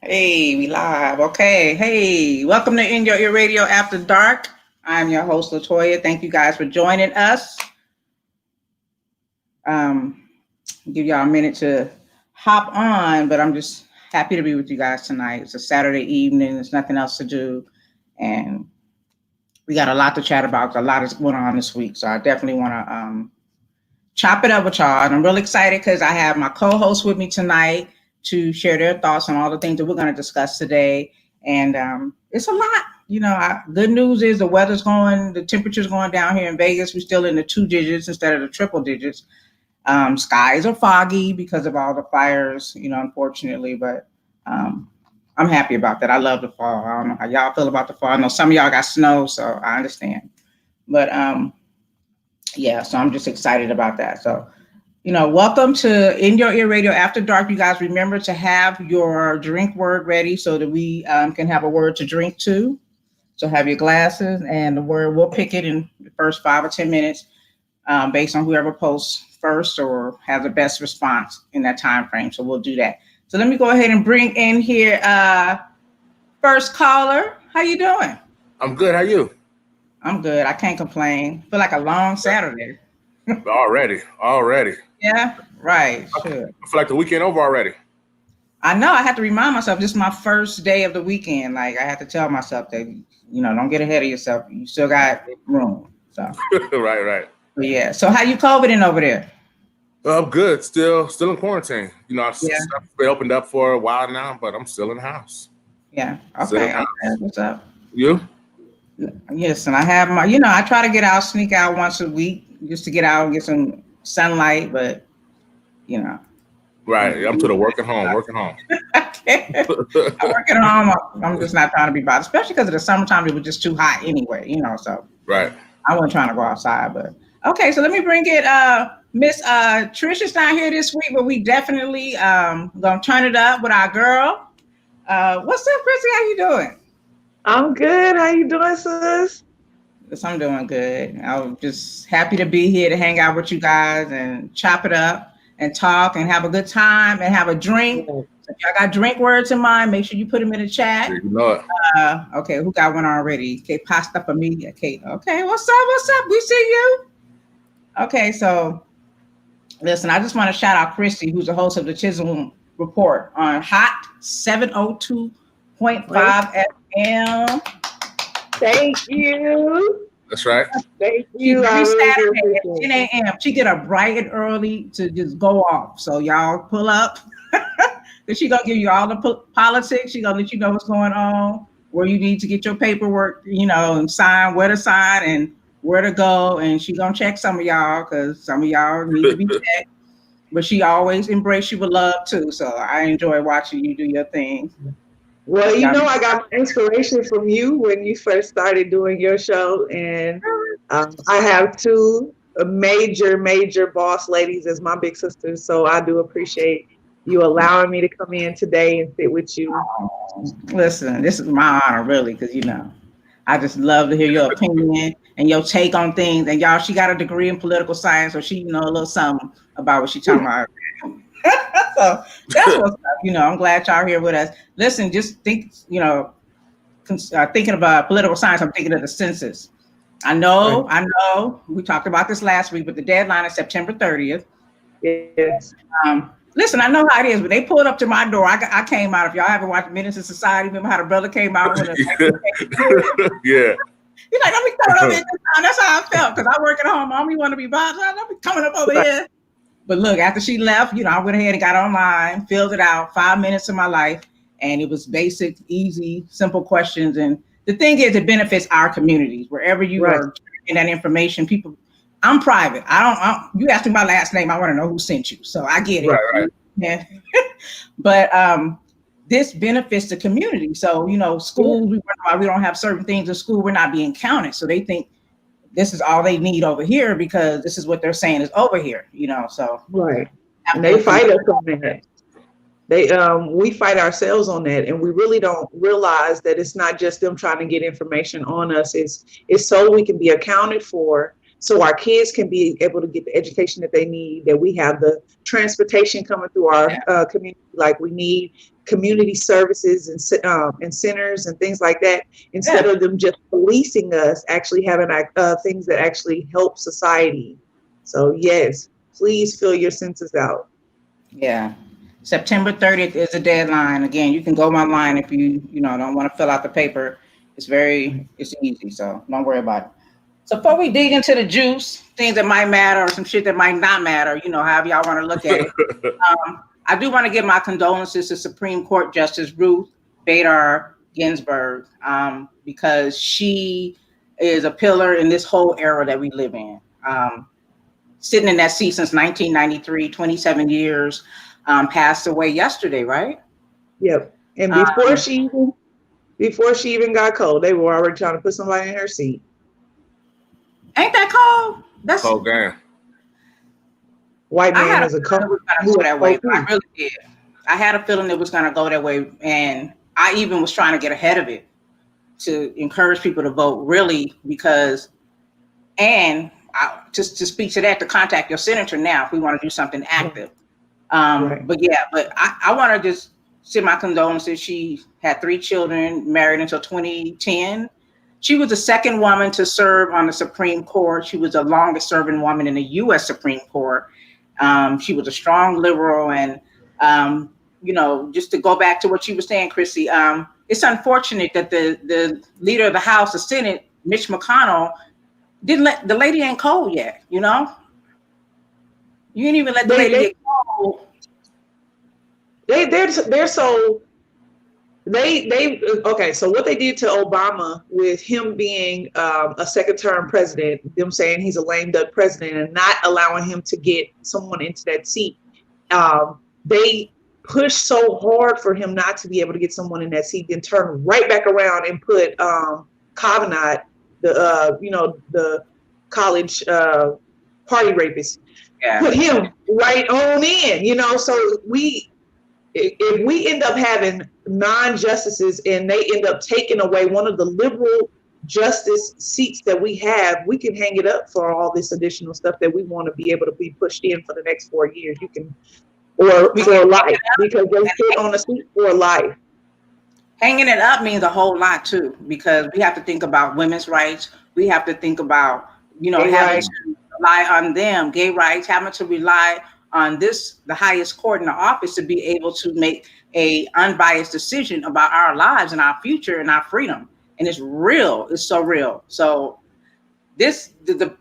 Hey, we live. Okay. Hey, welcome to In Your Ear Radio After Dark. I'm your host, Latoya. Thank you guys for joining us. Um, give y'all a minute to hop on, but I'm just happy to be with you guys tonight. It's a Saturday evening. There's nothing else to do. And we got a lot to chat about. A lot is going on this week. So I definitely want to chop it up with y'all. And I'm really excited because I have my co-host with me tonight to share their thoughts on all the things that we're going to discuss today. And it's a lot. Good news is the temperature's going down here in Vegas. We're still in the 2 digits instead of the triple digits. Skies are foggy because of all the fires, unfortunately, but I'm happy about that. I love the fall. I don't know how y'all feel about the fall. I know some of y'all got snow, so I understand. But yeah, so I'm just excited about that. So, welcome to In Your Ear Radio After Dark. You guys remember to have your drink word ready so that we can have a word to drink to. So have your glasses and the word, we'll pick it in the first 5 or 10 minutes based on whoever posts first or has the best response in that time frame. So we'll do that. So let me go ahead and bring in here first caller. How you doing? I'm good. How you? I'm good. I can't complain. Feel like a long Saturday. Already. Yeah, right. I Sure. feel like the weekend over already. I know. I have to remind myself this is my first day of the weekend. Like I have to tell myself that don't get ahead of yourself. You still got room. So Right. but yeah. So how you COVIDing over there? I'm good. Still in quarantine. Yeah. Stuff been opened up for a while now, but I'm still in the house. Yeah. Still in Okay. the Okay. house. What's up? You? Yes, and I have my. I try to get out, sneak out once a week, just to get out and get some sunlight. But you know, Right. I'm to the working home. I can't. I work at home. I'm just not trying to be bothered, especially because of the summertime. It was just too hot anyway. So Right. I wasn't trying to go outside. But okay, so let me bring it. Miss Trisha's not here this week, but we definitely gonna turn it up with our girl. What's up, Chrissy? How you doing? I'm good. How you doing, sis? Yes, I'm doing good. I'm just happy to be here to hang out with you guys and chop it up and talk and have a good time and have a drink. Yes. So if y'all got drink words in mind, make sure you put them in the chat. You know it. Okay, who got one already? Okay, pasta for me. Okay, what's up? What's up? We see you. Okay, so listen, I just want to shout out Christy, who's the host of the Chisholm Report on Hot 702.5 FM. Thank you. That's right. Thank She you. I every really do Saturday at appreciate 10 it. a.m. She get up bright and early to just go off. So y'all pull up. Then she gonna give you all the politics. She gonna let you know what's going on, where you need to get your paperwork, and sign, where to sign, and where to go. And she gonna check some of y'all because some of y'all need to be checked. But she always embrace you with love too. So I enjoy watching you do your thing. Well, Y'all I got my inspiration from you when you first started doing your show, and I have two major boss ladies as my big sisters. So I do appreciate you allowing me to come in today and sit with you. listen, this is my honor, really, because I just love to hear your opinion and your take on things. And y'all, she got a degree in political science, so she know a little something about what she talking about. So that's what's up. I'm glad y'all here with us. Listen, just think, thinking about political science, I'm thinking of the census. I know. We talked about this last week, but the deadline is September 30th. Yes. Listen, I know how it is. When they pulled up to my door, I came out. If y'all haven't watched Menace to Society, remember how the brother came out when Yeah. He's like, "Let me coming over here this time." That's how I felt because I work at home. Mommy want to be bothered. Let me coming up over here. But look, after she left, I went ahead and got online, filled it out, 5 minutes of my life, and it was basic, easy, simple questions. And the thing is, it benefits our communities wherever you Right. are getting that information. People, I'm private. You asked me my last name, I want to know who sent you. So I get it. Right. Yeah. But this benefits the community. So, schools, we don't have certain things in school, we're not being counted. So they think this is all they need over here because this is what they're saying is over here, so. Right. And they fight us on that. We fight ourselves on that, and we really don't realize that it's not just them trying to get information on us. It's so we can be accounted for, so our kids can be able to get the education that they need, that we have the transportation coming through our community like we need, community services and centers and things like that, instead of them just policing us, actually having things that actually help society. So yes, please fill your census out. Yeah. September 30th is the deadline. Again, you can go online if you don't want to fill out the paper. It's easy, so don't worry about it. So before we dig into the juice, things that might matter or some shit that might not matter, however y'all want to look at it. I do want to give my condolences to Supreme Court Justice Ruth Bader Ginsburg, because she is a pillar in this whole era that we live in. Sitting in that seat since 1993, 27 years, passed away yesterday, right? Yep. And before she even got cold, they were already trying to put somebody in her seat. Ain't that cold? That's cold game. White man is a cold. Go that way. I really did. I had a feeling it was going to go that way, and I even was trying to get ahead of it to encourage people to vote, really, because, and to speak to that, to contact your senator now if we want to do something active. Right. But I want to just send my condolences. She had 3 children, married until 2010. She was the second woman to serve on the Supreme Court. She was the longest serving woman in the U.S. Supreme Court. She was a strong liberal, and just to go back to what you were saying, Chrissy, it's unfortunate that the leader of the House, the Senate, Mitch McConnell, didn't let the lady ain't cold yet. You didn't even let the lady get cold. They're so. Okay, so what they did to Obama with him being a second-term president, them saying he's a lame duck president and not allowing him to get someone into that seat, they pushed so hard for him not to be able to get someone in that seat, then turn right back around and put Kavanaugh, the college party rapist, put him right on in, so if we end up having non-justices and they end up taking away one of the liberal justice seats that we have, we can hang it up for all this additional stuff that we want to be able to be pushed in for the next 4 years. You can, or for life, because they sit on a seat for life. Hanging it up means a whole lot too, because we have to think about women's rights. We have to think about, having to rely on them, gay rights, having to rely on the highest court in the office to be able to make a unbiased decision about our lives and our future and our freedom. And it's real. It's so real. So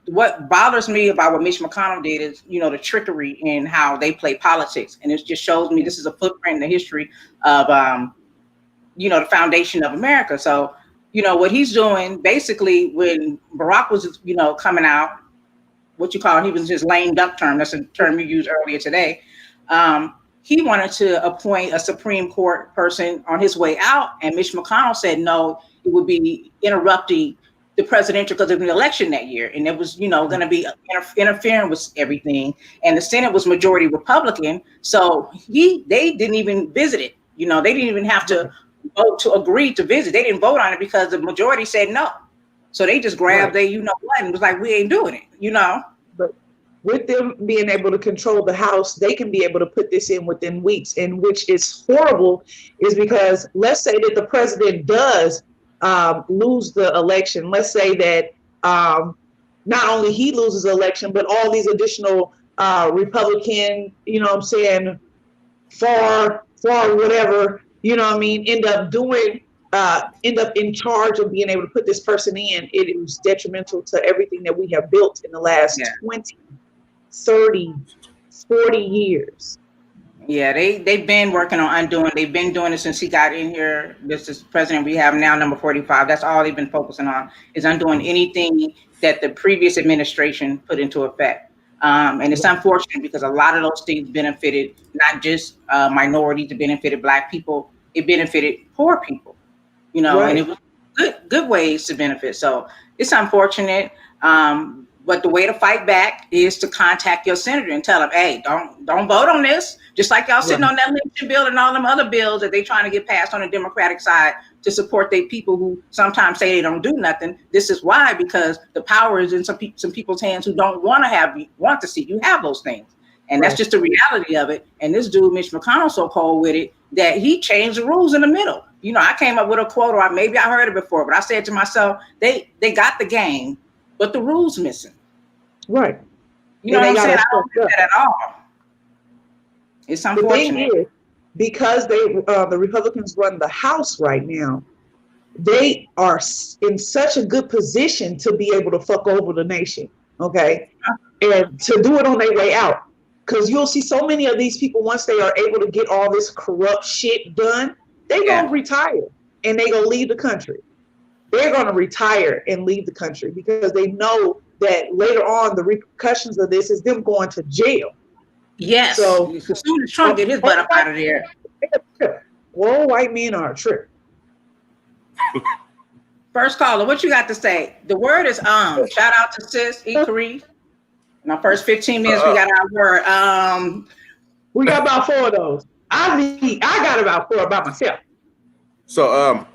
what bothers me about what Mitch McConnell did is, the trickery in how they play politics. And it just shows me this is a footprint in the history of, the foundation of America. So, what he's doing, basically, when Barack was, coming out, he was his lame duck term. That's a term you used earlier today. He wanted to appoint a Supreme Court person on his way out. And Mitch McConnell said, no, it would be interrupting the presidential, because of the election that year. And it was, going to be interfering with everything. And the Senate was majority Republican. So they didn't even visit it. They didn't even have to vote to agree to visit. They didn't vote on it because the majority said no. So they just grabbed and was like, we ain't doing it, But with them being able to control the House, they can be able to put this in within weeks. And which is horrible, is because let's say that the president does lose the election. Let's say that not only he loses the election, but all these additional Republican, far whatever, end up in charge of being able to put this person in. It is detrimental to everything that we have built in the last 20, 30, 40 years. Yeah, they've been working on undoing. They've been doing it since he got in here. This is president we have now, number 45. That's all they've been focusing on, is undoing anything that the previous administration put into effect. And it's unfortunate because a lot of those things benefited not just minorities, it benefited Black people, it benefited poor people, and it was good ways to benefit. So it's unfortunate. But the way to fight back is to contact your senator and tell them, hey, don't vote on this. Just like y'all sitting on that lynching bill and all them other bills that they trying to get passed on the Democratic side to support their people who sometimes say they don't do nothing. This is why, because the power is in some people's hands who don't want to see you have those things. And that's just the reality of it. And this dude, Mitch McConnell, so cold with it that he changed the rules in the middle. You know, I came up with a quote, or maybe I heard it before, but I said to myself, they got the game, but the rules missing. Right. You know what I'm saying? I don't get that at all. It's unfortunate. The thing is, because the Republicans run the House right now, they are in such a good position to be able to fuck over the nation, okay? And to do it on their way out. Because you'll see so many of these people, once they are able to get all this corrupt shit done, they're going to retire and they're going to leave the country. They're going to retire and leave the country because they know that later on the repercussions of this is them going to jail. Yes. So as soon as Trump get his butt up out of there. Well, white men are a trip. First caller, what you got to say? The word is shout out to sis Ikari. In our first 15 minutes, we got our word. We got about 4 of those. I got about 4 by myself. So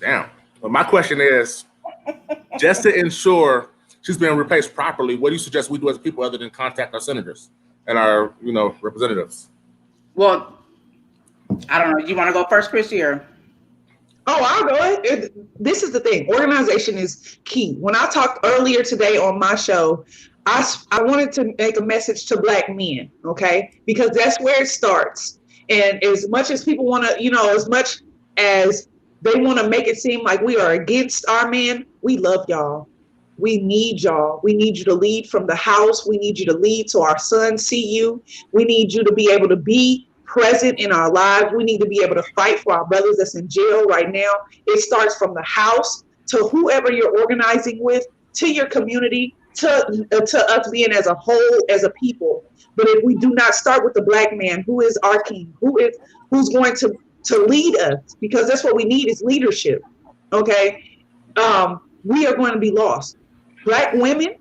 damn. Well, my question is, just to ensure she's being replaced properly, what do you suggest we do as people other than contact our senators and our, representatives? Well, I don't know. You want to go first, Chrissy, or? Oh, I'll go. This is the thing. Organization is key. When I talked earlier today on my show, I wanted to make a message to Black men, okay? Because that's where it starts. And as much as people want to, as much as they want to make it seem like we are against our men, we love y'all. We need y'all. We need you to lead from the House. We need you to lead so our sons see you. We need you to be able to be present in our lives. We need to be able to fight for our brothers that's in jail right now. It starts from the House to whoever you're organizing with, to your community, to us being as a whole, as a people. But if we do not start with the Black man, who is our king, who's going to lead us, because that's what we need is leadership. Okay, we are going to be lost. Black women,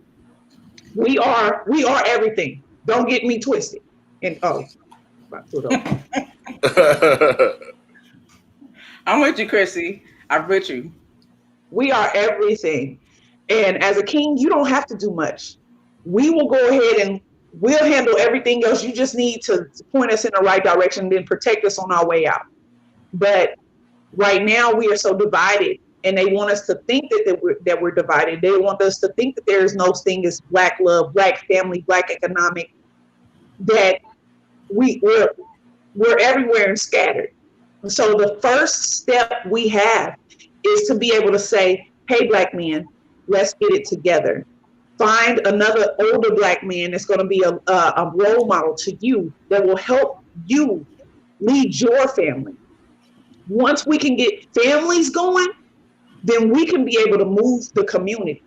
we are everything. Don't get me twisted. And I'm with you, Chrissy. I'm with you. We are everything. And as a king, you don't have to do much. We will go ahead and we'll handle everything else. You just need to point us in the right direction and then protect us on our way out. But right now we are so divided, and they want us to think that we're divided. They want us to think that there is no thing as Black love, Black family, Black economic, that we're everywhere and scattered. So the first step we have is to be able to say, hey, Black men, let's get it together. Find another older Black man that's going to be a role model to you that will help you lead your family. Once we can get families going, then we can be able to move the community.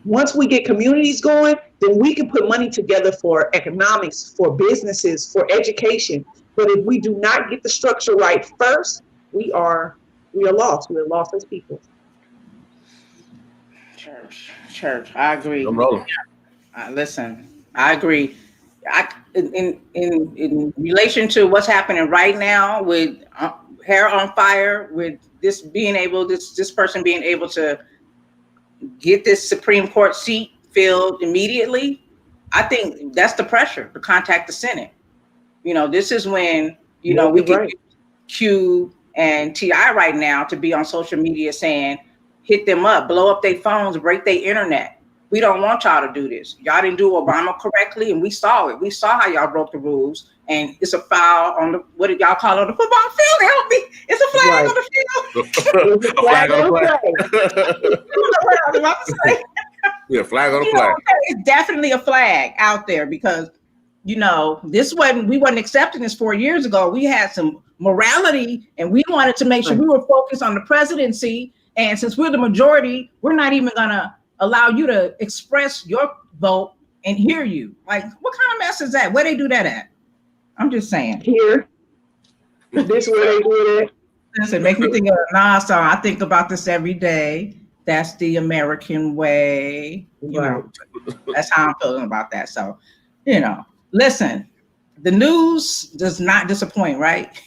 Once we get communities going, then we can put money together for economics, for businesses, for education. But if we do not get the structure right first, we are lost. We're lost as people. Church. I agree. I'm rolling. Listen, I agree. In relation to what's happening right now with hair on fire, with this person being able to get this Supreme Court seat filled immediately, I think that's the pressure to contact the Senate. This is when, we can use Q and TI right now to be on social media saying, hit them up, blow up their phones, break their internet. We don't want y'all to do this. Y'all didn't do Obama correctly, and we saw it. We saw how y'all broke the rules, and it's a foul on the, what did y'all call it, on the football field? Help me. It's a flag on the field. A flag on the flag. Yeah, flag on the flag. It's definitely a flag out there because, we wasn't accepting this 4 years ago. We had some morality, and we wanted to make sure we were focused on the presidency. And since we're the majority, we're not even going to allow you to express your vote and hear you. Like, what kind of mess is that? Where they do that at? I'm just saying. Here. This is where they do it. Listen, make me think of a Nas song. I think about this every day. that's the American way. You know, that's how I'm feeling about that. So, you know, listen, the news does not disappoint, right?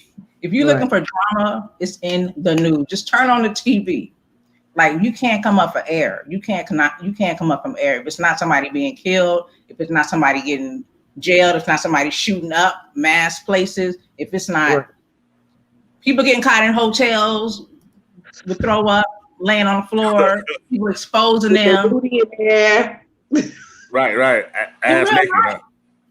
If you're looking for drama, it's in the news. Just turn on the TV. Like you can't come up for air. You can't come up from air. If it's not somebody being killed, if it's not somebody getting jailed, if it's not somebody shooting up mass places, if it's not people getting caught in hotels with throw up, laying on the floor, people exposing them. Right.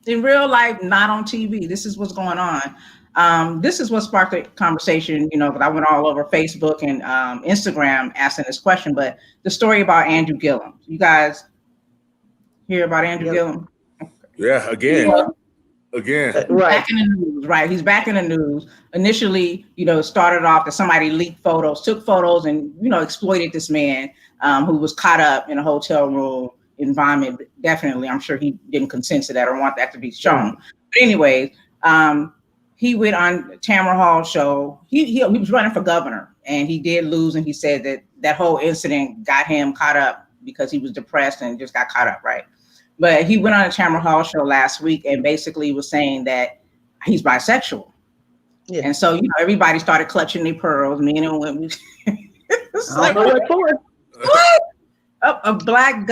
In real life, not on TV. This is what's going on. This is what sparked the conversation, you know, because I went all over Facebook and Instagram asking this question, but the story about Andrew Gillum. You guys hear about Andrew Gillum? Yeah, again. Back in the news, right? He's back in the news. Initially, you know, it started off that somebody leaked photos, took photos, and, you know, exploited this man who was caught up in a hotel room environment. Definitely, I'm sure he didn't consent to that or want that to be shown. But anyways, he went on Tamara Hall's show. He was running for governor, and he did lose. And he said that whole incident got him caught up because he was depressed and just got caught up, right? But he went on a Tamara Hall show last week and basically was saying that he's bisexual. Yeah. And so, you know, everybody started clutching their pearls, men and women. It's like, what? A black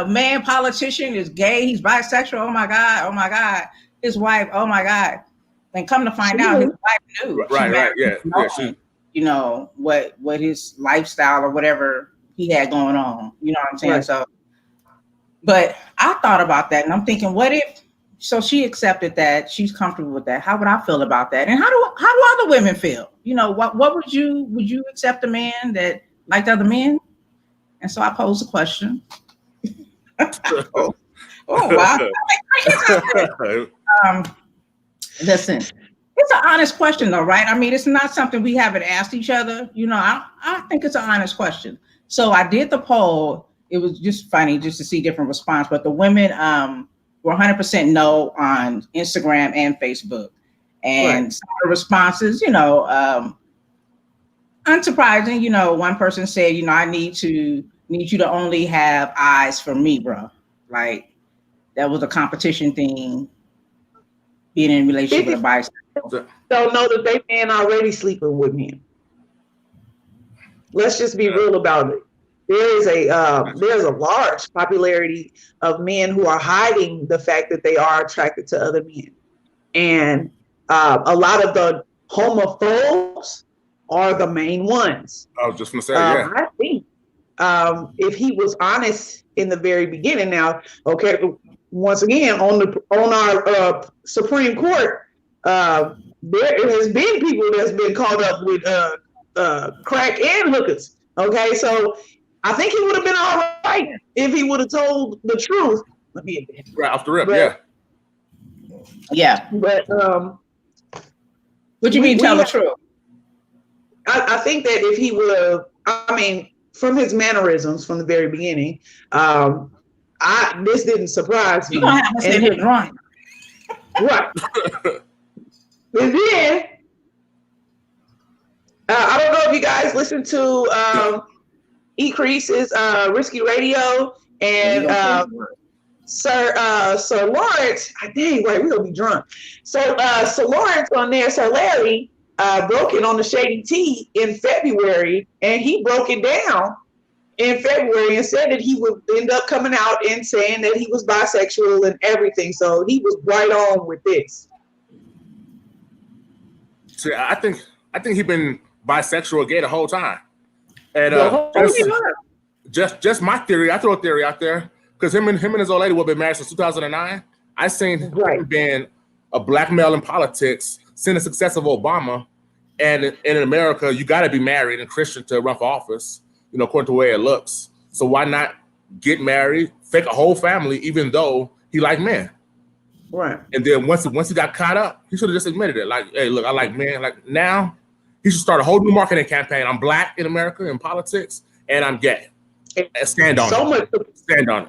man politician is gay. He's bisexual. Oh my God. His wife. Oh my God. And come to find out, his wife knew. Right. Yeah. You know what his lifestyle or whatever he had going on. You know what I'm saying? Right. So, but I thought about that, and I'm thinking, what if? So she accepted that. She's comfortable with that. How would I feel about that? And how do other women feel? You know, what would you accept a man that liked other men? And so I posed a question. Oh wow! Listen, it's an honest question, though, right? I mean, it's not something we haven't asked each other. You know, I think it's an honest question. So I did the poll. It was just funny just to see different response, but the women were 100% no on Instagram and Facebook, and some of the responses, you know, unsurprising. You know, one person said, you know, I need you to only have eyes for me, bro. Like that was a competition thing. Being in a relationship with a bisexual. Don't know that they man already sleeping with men. Let's just be real about it. There's a large popularity of men who are hiding the fact that they are attracted to other men, and a lot of the homophobes are the main ones. I was just gonna say, yeah. I think if he was honest in the very beginning, now, okay, once again on our Supreme Court, there has been people that's been caught up with crack and hookers. Okay, so I think he would have been all right if he would have told the truth. Let me right off the rip, yeah. But what do you mean tell the truth? I think that if he would have, I mean, from his mannerisms from the very beginning, this didn't surprise me. You don't have to sit here drunk. Right. And then I don't know if you guys listen to E-Crease's Risky Radio and Sir Lawrence. Dang, right, we're gonna be drunk. So Sir Lawrence on there, Sir Larry broke it on the Shady Tea in February, and he broke it down in February and said that he would end up coming out and saying that he was bisexual and everything. So he was right on with this. See, I think he's been bisexual gay the whole time. And just my theory, I throw a theory out there, because him and his old lady have been married since 2009. I seen him being a black male in politics since the success of Obama. And in America, you got to be married and Christian to run for office, you know, according to the way it looks. So why not get married, fake a whole family, even though he liked men? Right. And then once he got caught up, he should have just admitted it. Like, hey, look, I like men. Like now, he should start a whole new marketing campaign. I'm black in America in politics, and I'm gay. And stand on it. Stand on it.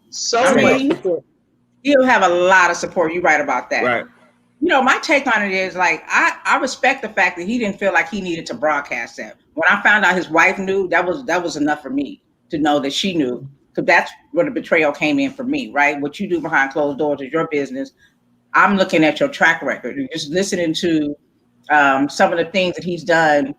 So much support. He'll have a lot of support. You're right about that. Right. My take on it is like I respect the fact that he didn't feel like he needed to broadcast that. When I found out his wife knew, that was enough for me to know that she knew, because that's where the betrayal came in for me, right? What you do behind closed doors is your business. I'm looking at your track record and just listening to some of the things that he's done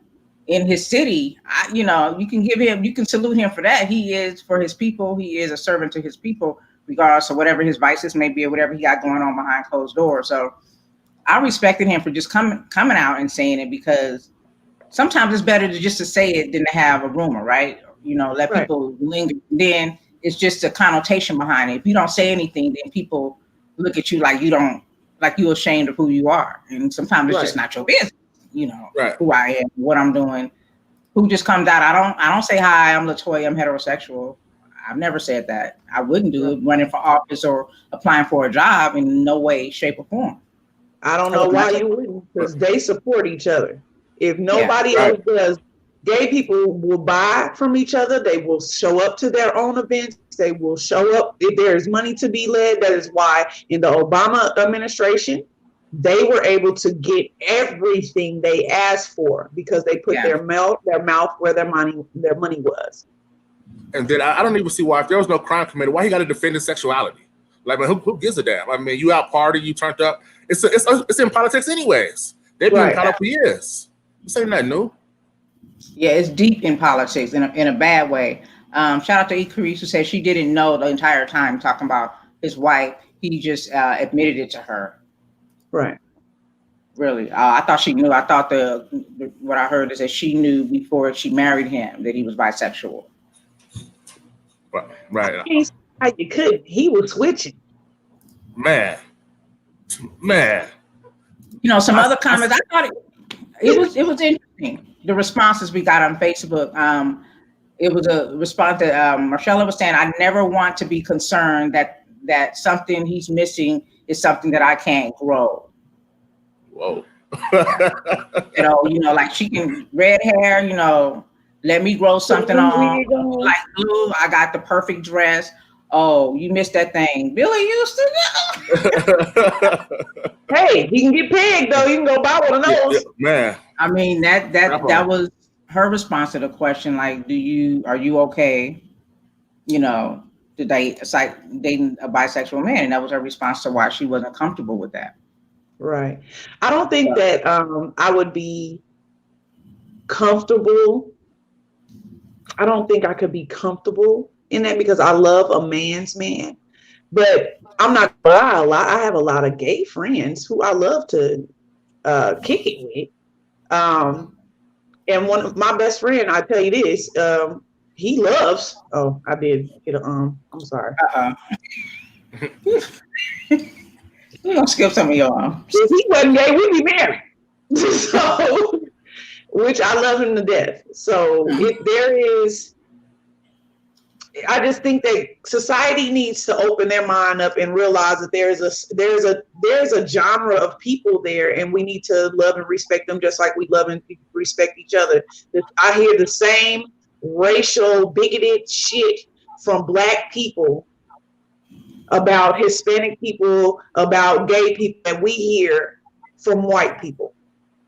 in his city. You can salute him for that. He is for his people. He is a servant to his people, regardless of whatever his vices may be or whatever he got going on behind closed doors. So I respected him for just coming out and saying it, because sometimes it's better to say it than to have a rumor, right? Let Right. people linger. Then it's just a connotation behind it. If you don't say anything, then people look at you like you're ashamed of who you are. And sometimes it's just not your business, Right. who I am, what I'm doing. Who just comes out. I don't say, hi, I'm LaToya, I'm heterosexual. I've never said that. I wouldn't do it running for office or applying for a job, in no way, shape, or form. I don't know why you wouldn't, because they support each other. If nobody else does, gay people will buy from each other. They will show up to their own events. They will show up if there is money to be led. That is why in the Obama administration, they were able to get everything they asked for, because they put their mouth where their money was. And then I don't even see why, if there was no crime committed, why he got to defend his sexuality? Like, man, who gives a damn? I mean, you out party, you turned up. It's in politics anyways. They've been caught up for years. This ain't nothing new. Yeah, it's deep in politics in a bad way. Shout out to E. Carice, who said she didn't know the entire time, talking about his wife. He just admitted it to her. Right. Really. I thought she knew. I thought what I heard is that she knew before she married him that he was bisexual. Right. You couldn't. He was switching. Man. Some other comments. I thought it was interesting. The responses we got on Facebook. It was a response that Marcella was saying, I never want to be concerned that something he's missing is something that I can't grow. Whoa. Like she can red hair, let me grow something on. Like blue, I got the perfect dress. Oh, you missed that thing. Billy used to know. Hey, he can get pegged though. You can go buy one of those. Yeah, man. I mean, that was her response to the question, like, are you okay, to date, it's like dating a bisexual man? And that was her response to why she wasn't comfortable with that. Right. I don't think that I would be comfortable. I don't think I could be comfortable in that, because I love a man's man. But I'm not gonna lie, I have a lot of gay friends who I love to kick it with. And one of my best friend, I tell you this, he loves. Oh, I did get a I'm sorry. We're gonna skip some of your If he wasn't gay, we'd be married. So, which I love him to death. So if there is, I just think that society needs to open their mind up and realize that there's a genre of people there, and we need to love and respect them just like we love and respect each other. I hear the same racial bigoted shit from Black people about Hispanic people, about gay people, that we hear from white people.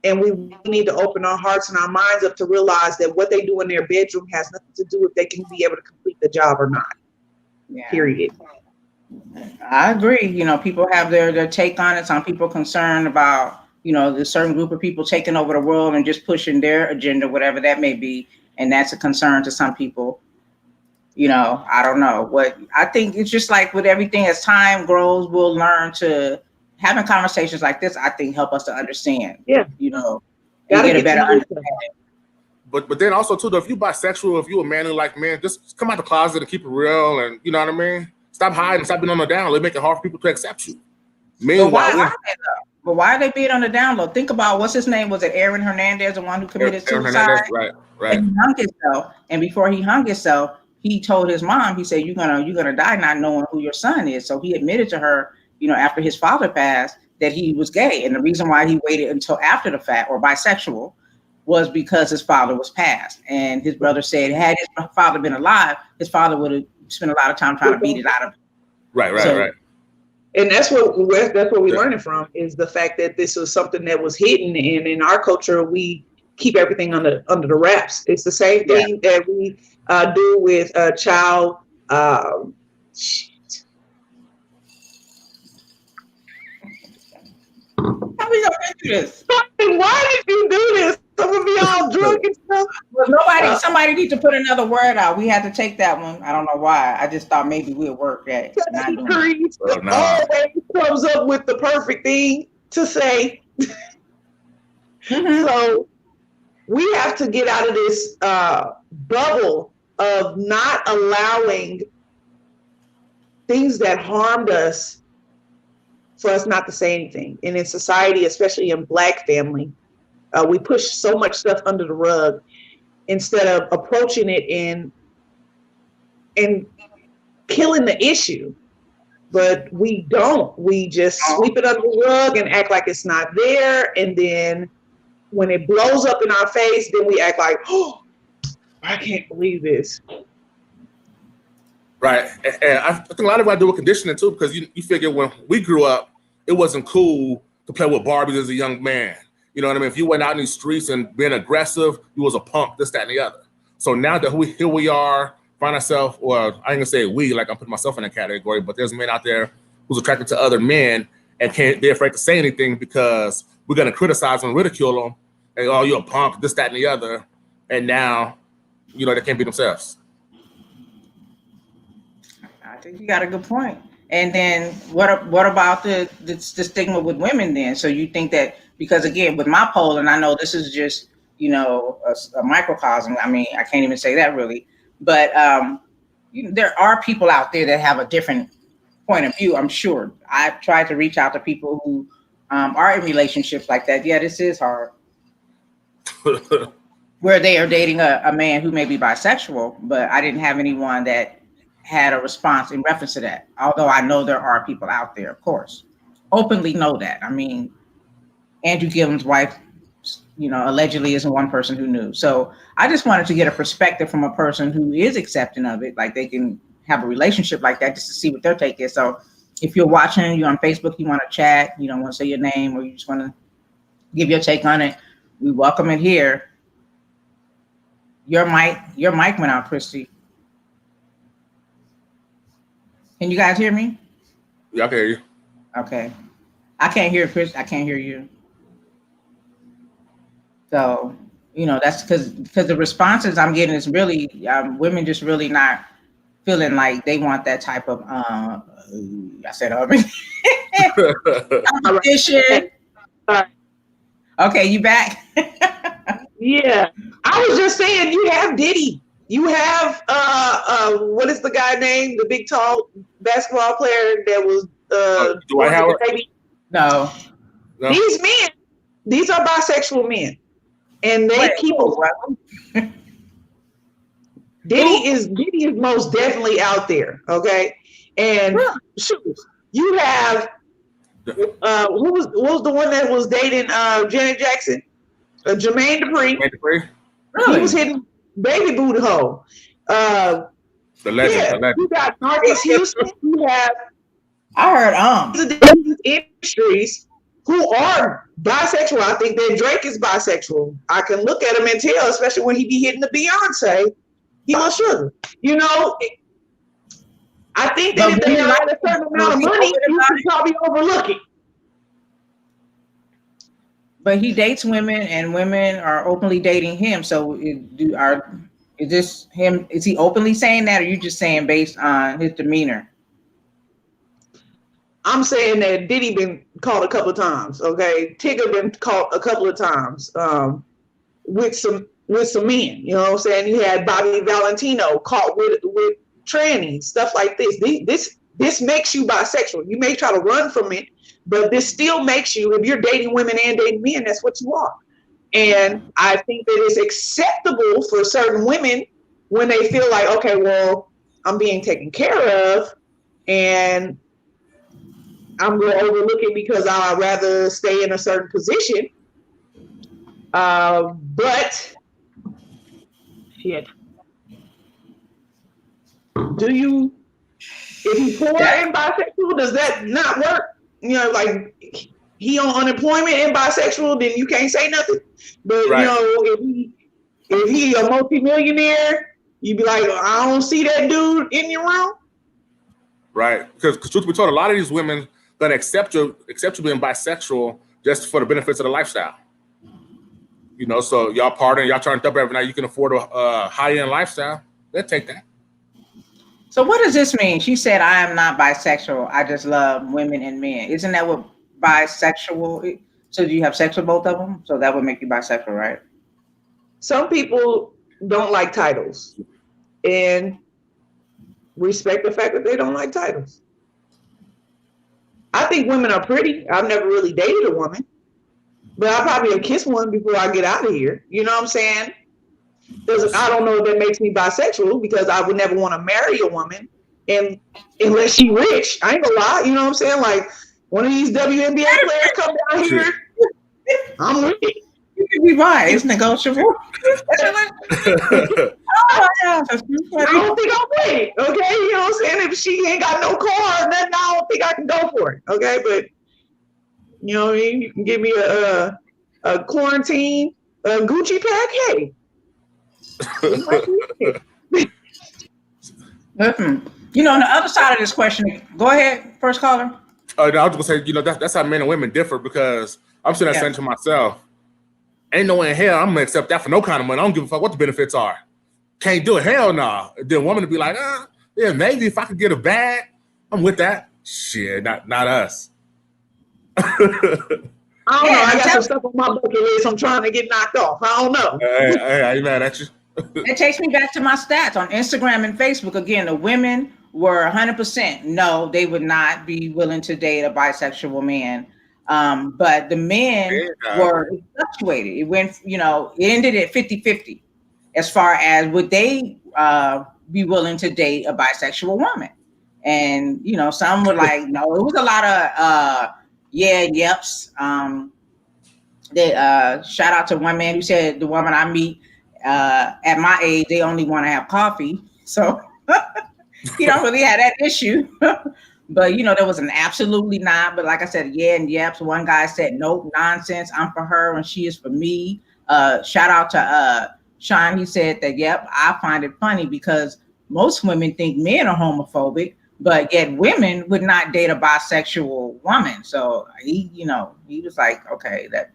And we need to open our hearts and our minds up to realize that what they do in their bedroom has nothing to do if they can be able to complete the job or not. Yeah. Period. I agree. People have their take on it. Some people concerned about, the certain group of people taking over the world and just pushing their agenda, whatever that may be. And that's a concern to some people. I don't know. What I think it's just like with everything, as time grows, we'll learn to having conversations like this, I think, help us to understand. Yeah. And get a better understanding. But then also too, though, if you bisexual, if you a man who like men, just come out the closet and keep it real, and you know what I mean. Stop hiding, stop being on the down low. They make it hard for people to accept you. But why are they being on the down low? Think about what's his name. Was it Aaron Hernandez, the one who committed suicide? Right. And he hung himself. And before he hung himself, he told his mom, he said, "You're gonna die not knowing who your son is." So he admitted to her, after his father passed, that he was gay. And the reason why he waited until after the fact, or bisexual, was because his father was passed. And his brother said, had his father been alive, his father would have spent a lot of time trying to beat it out of him. Right. And that's what we're learning from, is the fact that this was something that was hidden, and in our culture we keep everything under the wraps. It's the same thing that we do with child. How we gonna do this? Why did you do this? I'm gonna be all drunk and stuff. Well, somebody needs to put another word out. We had to take that one. I don't know why. I just thought maybe we'll work at not doing it. Always comes up with the perfect thing to say. So we have to get out of this bubble of not allowing things that harmed us for us not to say anything. And in society, especially in Black family, we push so much stuff under the rug instead of approaching it and killing the issue. But we don't. We just sweep it under the rug and act like it's not there. And then when it blows up in our face, then we act like, oh, I can't believe this. Right. And I think a lot of it I do with conditioning too, because you figure when we grew up, it wasn't cool to play with Barbies as a young man. You know what I mean? If you went out in these streets and being aggressive, you was a punk, this, that, and the other. So now that here we are, find ourselves, or I ain't gonna say we, like I'm putting myself in that category, but there's men out there who's attracted to other men and can't be afraid to say anything because we're gonna criticize and ridicule them. And, oh, you're a punk, this, that, and the other. And now, you know, they can't be themselves. I think you got a good point. And then what about the stigma with women then? So you think that, because again, with my poll, and I know this is just, you know, a microcosm. I mean, I can't even say that really, but there are people out there that have a different point of view, I'm sure. I've tried to reach out to people who are in relationships like that. Yeah, this is hard. Where they are dating a man who may be bisexual, but I didn't have anyone that had a response in reference to that. Although I know there are people out there, of course, openly know that. I mean, Andrew Gillum's wife, you know, allegedly isn't one person who knew. So I just wanted to get a perspective from a person who is accepting of it, like they can have a relationship like that, just to see what their take is. So if you're watching, you're on Facebook, you want to chat, you don't want to say your name, or you just want to give your take on it, we welcome it here. Your mic went out, Christy. Can you guys hear me? Yeah, I can hear you. Okay. I can't hear Chris. I can't hear you. So, you know, that's because the responses I'm getting is really women just really not feeling like they want that type of I said competition. Okay, you back? Yeah, I was just saying, you have Diddy. You have what is the guy named? The big tall basketball player that was Dwight Howard. No. These men, these are bisexual men, and they keep them. Diddy is most definitely out there. Okay, and shoot, you have who was the one that was dating Janet Jackson? Jermaine Dupri. Really? He was hitting baby booty hole. The legend. You got Marcus Houston. You have industries who are bisexual. I think that Drake is bisexual. I can look at him and tell, especially when he be hitting the Beyonce, he was sugar. You know, I think that if they had a certain amount of money, you could probably overlook it. But he dates women, and women are openly dating him. So is this him? Is he openly saying that, or are you just saying based on his demeanor? I'm saying that Diddy been caught a couple of times. Okay, Tigger been caught a couple of times with some men. You know what I'm saying? You had Bobby Valentino caught with trannies, stuff like this. This makes you bisexual. You may try to run from it, but this still makes you, if you're dating women and dating men, that's what you are. And I think that it's acceptable for certain women when they feel like, okay, well, I'm being taken care of, and I'm going to overlook it because I'd rather stay in a certain position. But shit, do you If he's poor and bisexual, does that not work? You know, like he on unemployment and bisexual, then you can't say nothing. But Right. you know, if he a multimillionaire, you be like, I don't see that dude in your room. Right. Because truth be told, a lot of these women gonna accept you being bisexual just for the benefits of the lifestyle. You know, so y'all partying, y'all turned up every night. You can afford a high-end lifestyle. They'll take that. So what does this mean? She said, I am not bisexual. I just love women and men. Isn't that what bisexual is? So do you have sex with both of them? So that would make you bisexual, right? Some people don't like titles and respect the fact that they don't like titles. I think women are pretty. I've never really dated a woman, but I probably would kiss one before I get out of here. You know what I'm saying? I don't know if that makes me bisexual because I would never want to marry a woman and unless she rich. I ain't gonna lie. You know what I'm saying? Like one of these WNBA players come down here, I'm with it. You can be bi. It's negotiable. Oh my gosh, that's too I funny. don't think I'm with it. Okay, you know what I'm saying? If she ain't got no car or nothing, I don't think I can go for it. Okay, but you know what I mean? You can give me a quarantine Gucci pack. Hey. Listen, you know, on the other side of this question, go ahead, first caller. I was gonna say, you know, that's how men and women differ because I'm sitting there saying to myself, ain't no way in hell I'm gonna accept that for no kind of money. I don't give a fuck what the benefits are. Can't do it. Hell no. Nah. Then a woman to be like, yeah, maybe if I could get a bag, I'm with that. Shit, not us. I don't know. I got some stuff on my bucket list. I'm trying to get knocked off. I don't know. Hey, I ain't mad at you. It takes me back to my stats on Instagram and Facebook. Again, the women were 100% no, they would not be willing to date a bisexual man. But the men were fluctuated. It went, you know, it ended at 50-50 as far as would they be willing to date a bisexual woman. And, you know, some were like, no, it was a lot of yeps. Shout out to one man who said the woman I meet at my age, they only want to have coffee. So he don't really have that issue. But, you know, there was an absolutely not. But like I said, yeah and yeps. One guy said, nope, nonsense. I'm for her and she is for me. Shout out to Sean. He said that, yep, I find it funny because most women think men are homophobic, but yet women would not date a bisexual woman. So he, you know, he was like, okay, that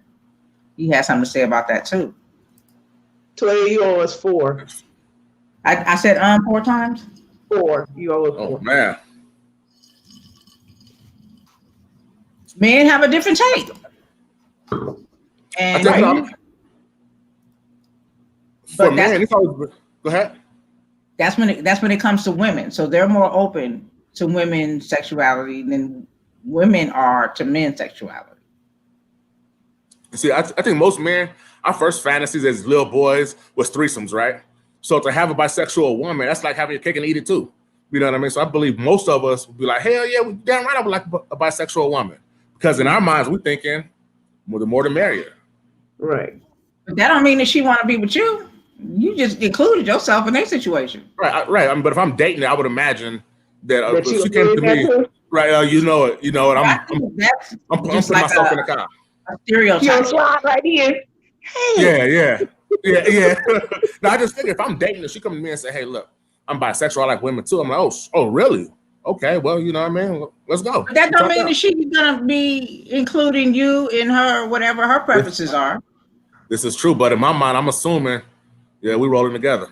he had something to say about that too. 12, you owe us 4. I said 4 times. 4. You owe us 4. Oh man. Men have a different take. And for men, it's always, go ahead. That's when it comes to women. So they're more open to women's sexuality than women are to men's sexuality. See, I think most men, our first fantasies as little boys was threesomes, right? So to have a bisexual woman, that's like having your cake and eat it too. You know what I mean? So I believe most of us would be like, hell yeah, damn right I would like a bisexual woman. Because in our minds, we're thinking, well, the more the merrier. Right. But that don't mean that she want to be with you. You just included yourself in that situation. Right. But if I'm dating her, I would imagine that if she came to me, right, you know it, I'm putting myself in the car. A stereotype. Slide right in. Hey. Yeah. No, I just think if I'm dating her, she come to me and say, hey, look, I'm bisexual, I like women too. I'm like, oh, really? Okay, well, you know what I mean? Let's go. But that don't mean that she's gonna be including you in her, whatever her preferences are. This is true, but in my mind, I'm assuming, yeah, we rolling together.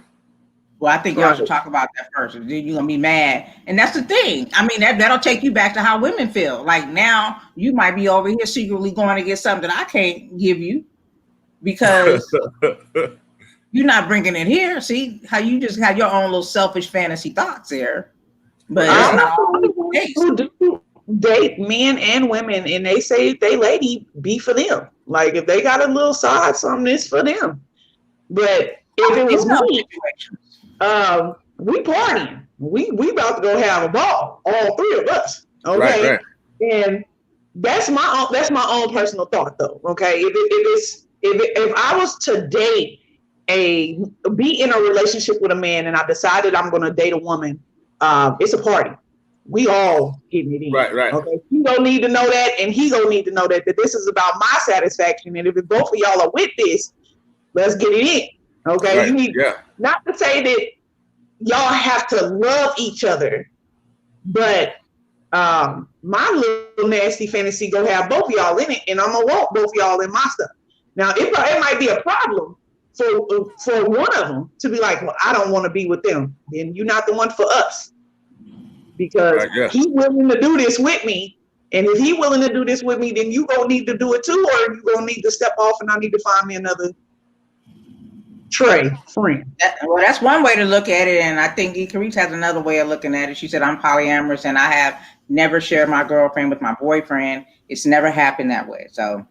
Well, I think y'all should talk about that first. Then you're gonna be mad. And that's the thing. I mean, that'll take you back to how women feel. Like now you might be over here secretly going to get something that I can't give you because you're not bringing it here. See how you just had your own little selfish fantasy thoughts there. But it's not always the case. Who do date men and women and they say they lady be for them. Like if they got a little side, something is for them. But if it was me, we partying. We about to go have a ball, all 3 of us. Okay. Right. And that's my own personal thought though. Okay. If I was to be in a relationship with a man and I decided I'm gonna date a woman, it's a party. We all getting it in. Right. Okay. You don't need to know that, and he gonna need to know that this is about my satisfaction. And if both of y'all are with this, let's get it in. Okay. Right. You need Yeah. not to say that y'all have to love each other, but my little nasty fantasy gonna have both of y'all in it, and I'm gonna want both of y'all in my stuff. Now it might be a problem for one of them to be like, well, I don't want to be with them. Then you're not the one for us, because he's willing to do this with me. And if he's willing to do this with me, then you gonna need to do it too, or you gonna need to step off and I need to find me another friend. Well, that's one way to look at it, and I think Icarice has another way of looking at it. She said, I'm polyamorous, and I have never shared my girlfriend with my boyfriend. It's never happened that way. So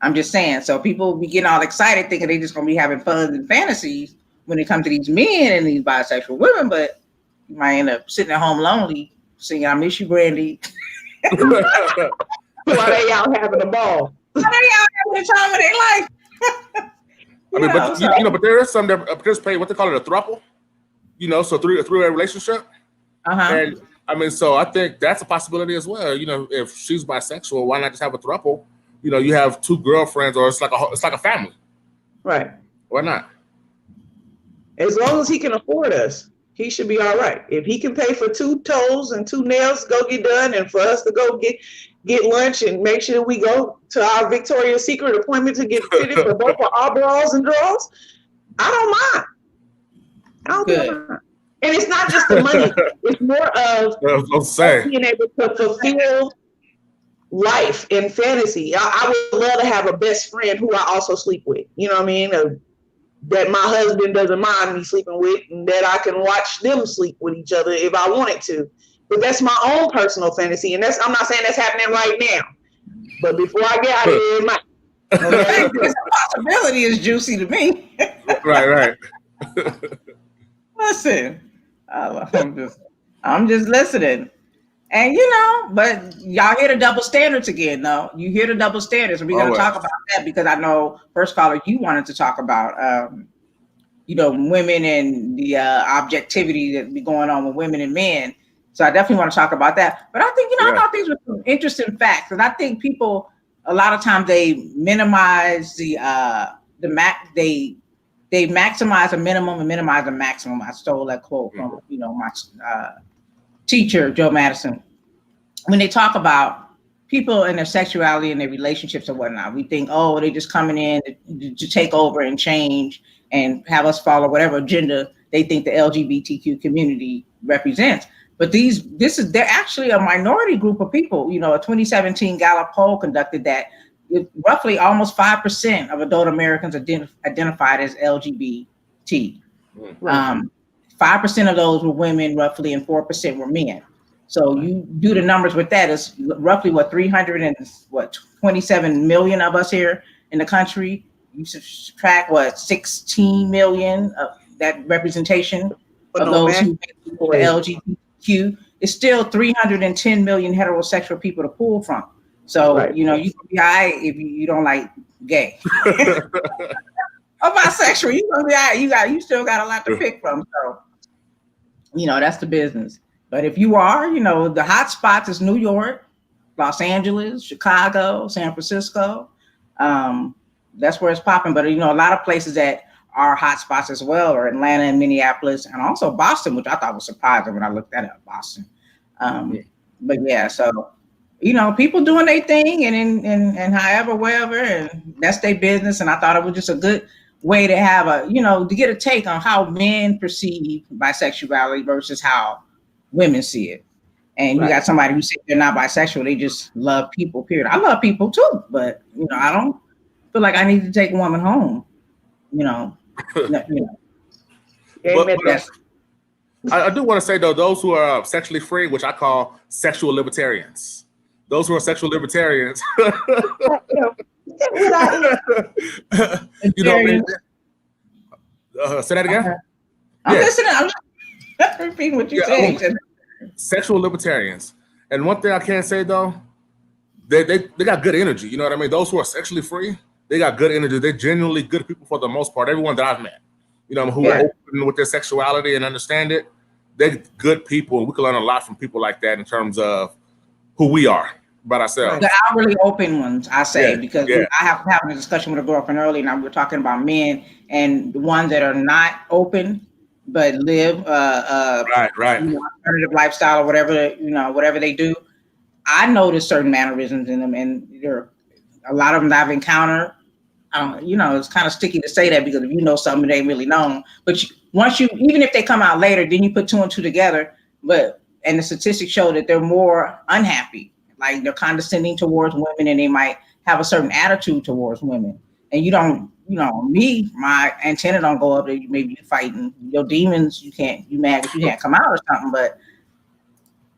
I'm just saying, so people be getting all excited thinking they just gonna be having fun and fantasies when it comes to these men and these bisexual women, but you might end up sitting at home lonely, singing I Miss You, Brandy. While they out having a ball. While they out having the time of their life. I mean, but there is some that participate what they call it a throuple, so through a relationship. And I mean, so I think that's a possibility as well. If she's bisexual, why not just have a throuple? You have two girlfriends, or it's like a family. Right. Why not? As long as he can afford us, he should be all right. If he can pay for 2 toes and 2 nails to go get done, and for us to go get lunch and make sure we go to our Victoria's Secret appointment to get fitted for both of our bras and drawers, I don't mind. And it's not just the money. It's more of being able to fulfill life and fantasy. I would love to have a best friend who I also sleep with. You know what I mean? That my husband doesn't mind me sleeping with, and that I can watch them sleep with each other if I wanted to. But that's my own personal fantasy, and I'm not saying that's happening right now. But before I get out of here, it might. Okay? This possibility is juicy to me. Right. Listen, I'm just listening. And but y'all hear the double standards again, though. You hear the double standards, and we're going to talk about that, because I know, first caller, you wanted to talk about, women and the objectivity that be going on with women and men. So I definitely want to talk about that. But I think, I thought these were some interesting facts, and I think people a lot of times they minimize they maximize a minimum and minimize a maximum. I stole that quote from my teacher, Joe Madison. When they talk about people and their sexuality and their relationships and whatnot, we think, oh, they're just coming in to take over and change and have us follow whatever agenda they think the LGBTQ community represents. But they're actually a minority group of people. A 2017 Gallup poll conducted that roughly almost 5% of adult Americans identified as LGBT. 5% of those were women, roughly, and 4% were men. So you do the numbers with that, it's roughly 327 million of us here in the country. You subtract 16 million of that representation of those who are LGBTQ. It's still 310 million heterosexual people to pull from. So you can be all right if you don't like gay. Or bisexual, you gonna be all right. You still got a lot to pick from. So that's the business. But if you are, the hot spots is New York, Los Angeles, Chicago, San Francisco. That's where it's popping. But a lot of places that are hot spots as well are Atlanta and Minneapolis, and also Boston, which I thought was surprising when I looked that up, Boston. But yeah, so people doing their thing and however, wherever, and that's their business. And I thought it was just a good way to have to get a take on how men perceive bisexuality versus how women see it. And you got somebody who says they're not bisexual, they just love people, period. I love people too, but I don't feel like I need to take a woman home. I do want to say though, those who are sexually free, which I call sexual libertarians, those who are sexual libertarians, say that again. I'm listening. I'm just repeating what you said. Sexual libertarians, and one thing I can say though, they got good energy. You know what I mean? Those who are sexually free, they got good energy. They're genuinely good people for the most part. Everyone that I've met, who are open with their sexuality and understand it, they're good people, and we can learn a lot from people like that in terms of who we are about ourselves. The outwardly open ones, I say, because yeah. I have having a discussion with a girlfriend earlier, and we were talking about men and the ones that are not open but live right. You know, alternative lifestyle or whatever, you know, whatever they do. I notice certain mannerisms in them, and there are a lot of them that I've encountered. You know, it's kind of sticky to say that because if you know something, they ain't really known. But once you, even if they come out later, then you put two and two together. And the statistics show that they're more unhappy, like they're condescending towards women, and they might have a certain attitude towards women. And you don't, you know, my antenna don't go up. Maybe you're fighting your demons. You mad because you can't come out or something. But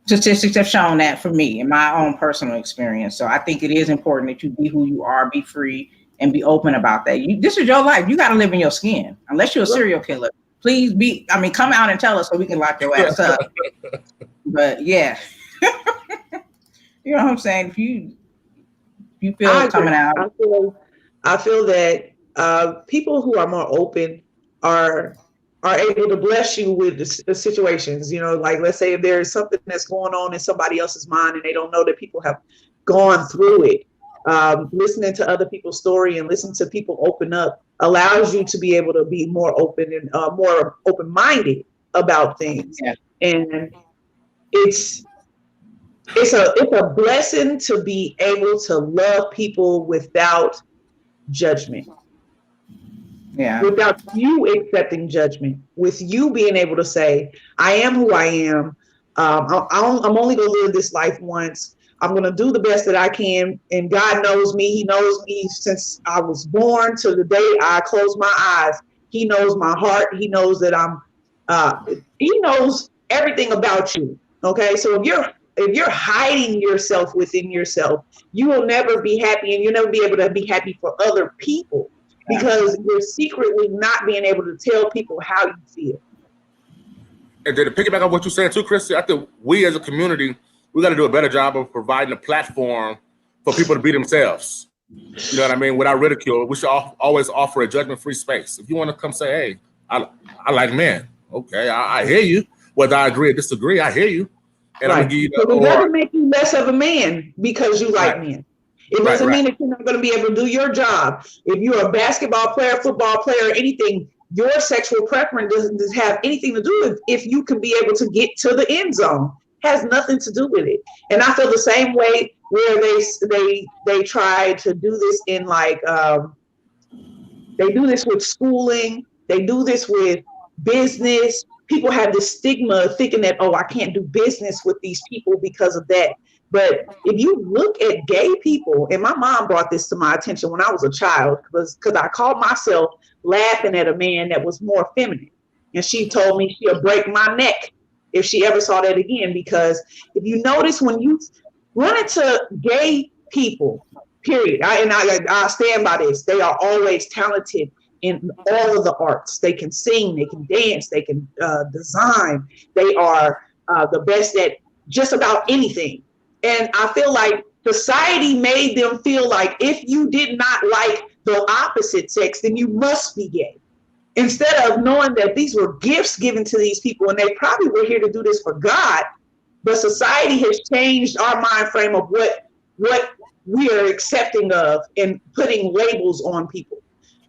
statistics have shown that for me in my own personal experience. So I think it is important that you be who you are, be free, and be open about that. This is your life. You got to live in your skin. Unless you're a serial killer, please come out and tell us so we can lock your ass up. But yeah, you know what I'm saying? If you feel it coming out. I feel that people who are more open are able to bless you with the situations. You know, like let's say if there's something that's going on in somebody else's mind and they don't know that people have gone through it. Listening to other people's story and listening to people open up allows you to be able to be more open and more open-minded about things. Yeah. And it's a blessing to be able to love people without judgment. Yeah. Without you accepting judgment, with you being able to say, I am who I am. I'm only going to live this life once. I'm going to do the best that I can. And God knows me. He knows me since I was born to the day I close my eyes. He knows my heart. He knows that he knows everything about you. Okay. So if you're hiding yourself within yourself, you will never be happy, and you'll never be able to be happy for other people because you're secretly not being able to tell people how you feel. And to piggyback on what you said too, Christy, I think we as a community, we got to do a better job of providing a platform for people to be themselves. You know what I mean? Without ridicule, we should always offer a judgment-free space. If you want to come say, hey, I like men. Okay, I hear you. Whether I agree or disagree, I hear you. And I'm going to give you so it doesn't make you less of a man because you like men. It doesn't mean that you're not going to be able to do your job. If you're a basketball player, football player, anything, your sexual preference doesn't have anything to do with if you can be able to get to the end zone. Has nothing to do with it. And I feel the same way where they try to do this in like they do this with schooling, they do this with business. People have this stigma of thinking that, I can't do business with these people because of that. But if you look at gay people, and my mom brought this to my attention when I was a child, because I caught myself laughing at a man that was more feminine. And she told me she'll break my neck if she ever saw that again, because if you notice when you run into gay people, period, I stand by this, they are always talented in all of the arts. They can sing, they can dance, they can design. They are the best at just about anything. And I feel like society made them feel like if you did not like the opposite sex, then you must be gay. Instead of knowing that these were gifts given to these people and they probably were here to do this for God, but society has changed our mind frame of what we are accepting of and putting labels on people.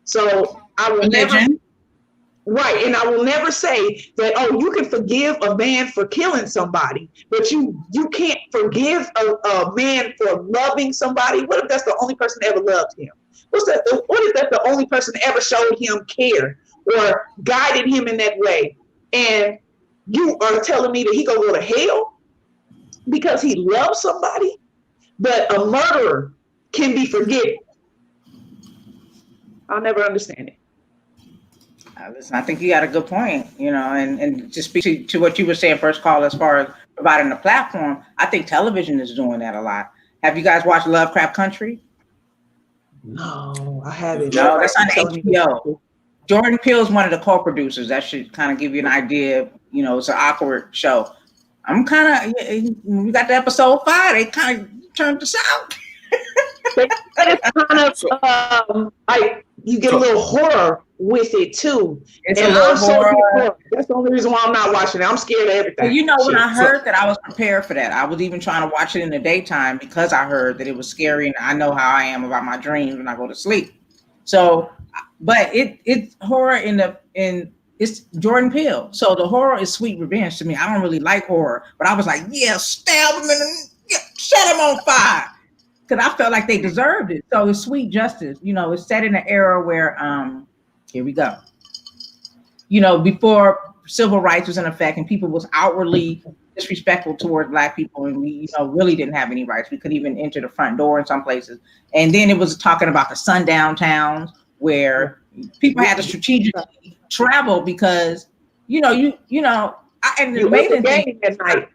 So I will never, and I will never say that, you can forgive a man for killing somebody, but you can't forgive a man for loving somebody. What if that's the only person that ever loved him? What if that's the only person that ever showed him care or guided him in that way? And you are telling me that he gonna go to hell because he loves somebody? But a murderer can be forgiven. I'll never understand it. Listen, I think you got a good point, and to speak to what you were saying first, call as far as providing a platform, I think television is doing that a lot. Have you guys watched Lovecraft Country? No, I haven't. No, that's on HBO. Jordan Peele's one of the co-producers. That should kind of give you an idea. It's an awkward show. I'm kind of, we got to episode 5. They kind of turned us out. It's kind of like you get a little horror with it too. It's a And little I'm so horror. that's the only reason why I'm not watching it. I'm scared of everything. Well, you know, when Shit. I heard that, I was prepared for that. I was even trying to watch it in the daytime because I heard that it was scary, and I know how I am about my dreams when I go to sleep. So, but it's horror in it's Jordan Peele. So the horror is sweet revenge to me. I don't really like horror, but I was like, yeah, stab him yeah, set him on fire because I felt like they deserved it. So it's sweet justice. You know, it's set in an era where here we go. You know, before civil rights was in effect and people was outwardly disrespectful towards black people, and we, you know, really didn't have any rights. We couldn't even enter the front door in some places. And then it was talking about the sundown towns where people had to strategically travel because, you know, and the amazing thing at night.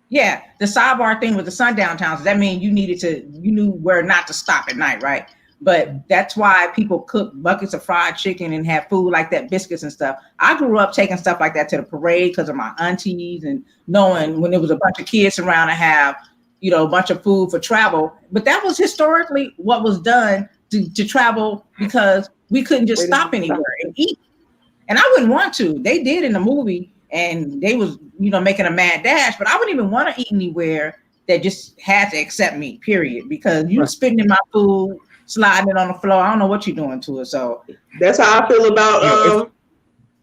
Yeah, the sidebar thing with the sundown towns, does that mean you knew where not to stop at night, right? But that's why people cook buckets of fried chicken and have food like that, biscuits and stuff. I grew up taking stuff like that to the parade because of my aunties and knowing when there was a bunch of kids around to have, you know, a bunch of food for travel. But that was historically what was done to travel because we couldn't just stop anywhere and eat. And I wouldn't want to. They did in the movie, and they was, you know, making a mad dash, but I wouldn't even want to eat anywhere that just had to accept me, period. Because you spitting in my food, sliding it on the floor. I don't know what you're doing to it. So that's how I feel about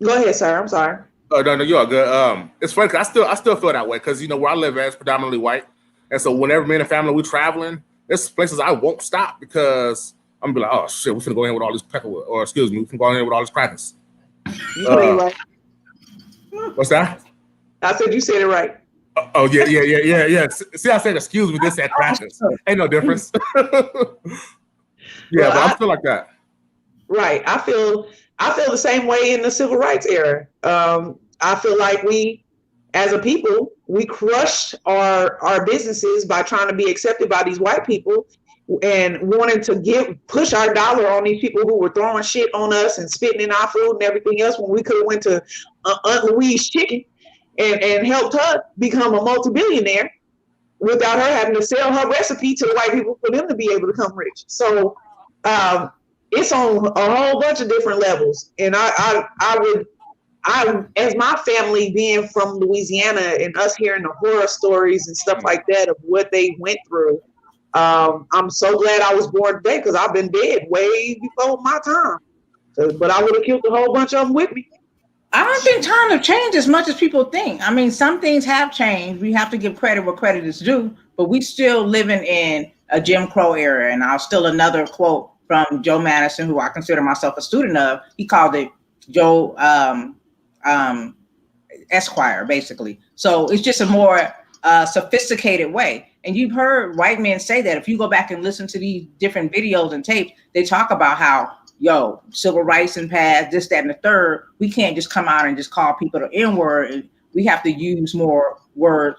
go ahead, sir. I'm sorry. Oh no, you're all good. It's funny 'cause I still feel that way because, you know, where I live at is predominantly white, and so whenever me and the family we traveling, there's places I won't stop because I'm gonna be like, oh shit, we finna go in with all this peckerwood, or excuse me, we finna go in with all this crackers. You said it right. What's that? I said you said it right. Oh yeah. See, I said excuse me. This said crackers. Ain't no difference. Yeah, well, but I feel like that. Right. I feel the same way in the civil rights era. I feel like we, as a people, we crushed our businesses by trying to be accepted by these white people and wanting to push our dollar on these people who were throwing shit on us and spitting in our food and everything else when we could have went to Aunt Louise Chicken and helped her become a multi-billionaire without her having to sell her recipe to the white people for them to be able to become rich. So it's on a whole bunch of different levels. And I as my family being from Louisiana and us hearing the horror stories and stuff like that of what they went through, I'm so glad I was born today because I've been dead way before my time. But I would have killed a whole bunch of them with me. I don't think times have changed as much as people think. I mean, some things have changed. We have to give credit where credit is due, but we still living in a Jim Crow era. And I'll steal another quote from Joe Madison, who I consider myself a student of. He called it Joe Esquire, basically. So it's just a more sophisticated way. And you've heard white men say that. If you go back and listen to these different videos and tapes, they talk about how, civil rights and past, this, that, and the third, we can't just come out and just call people the N-word. We have to use more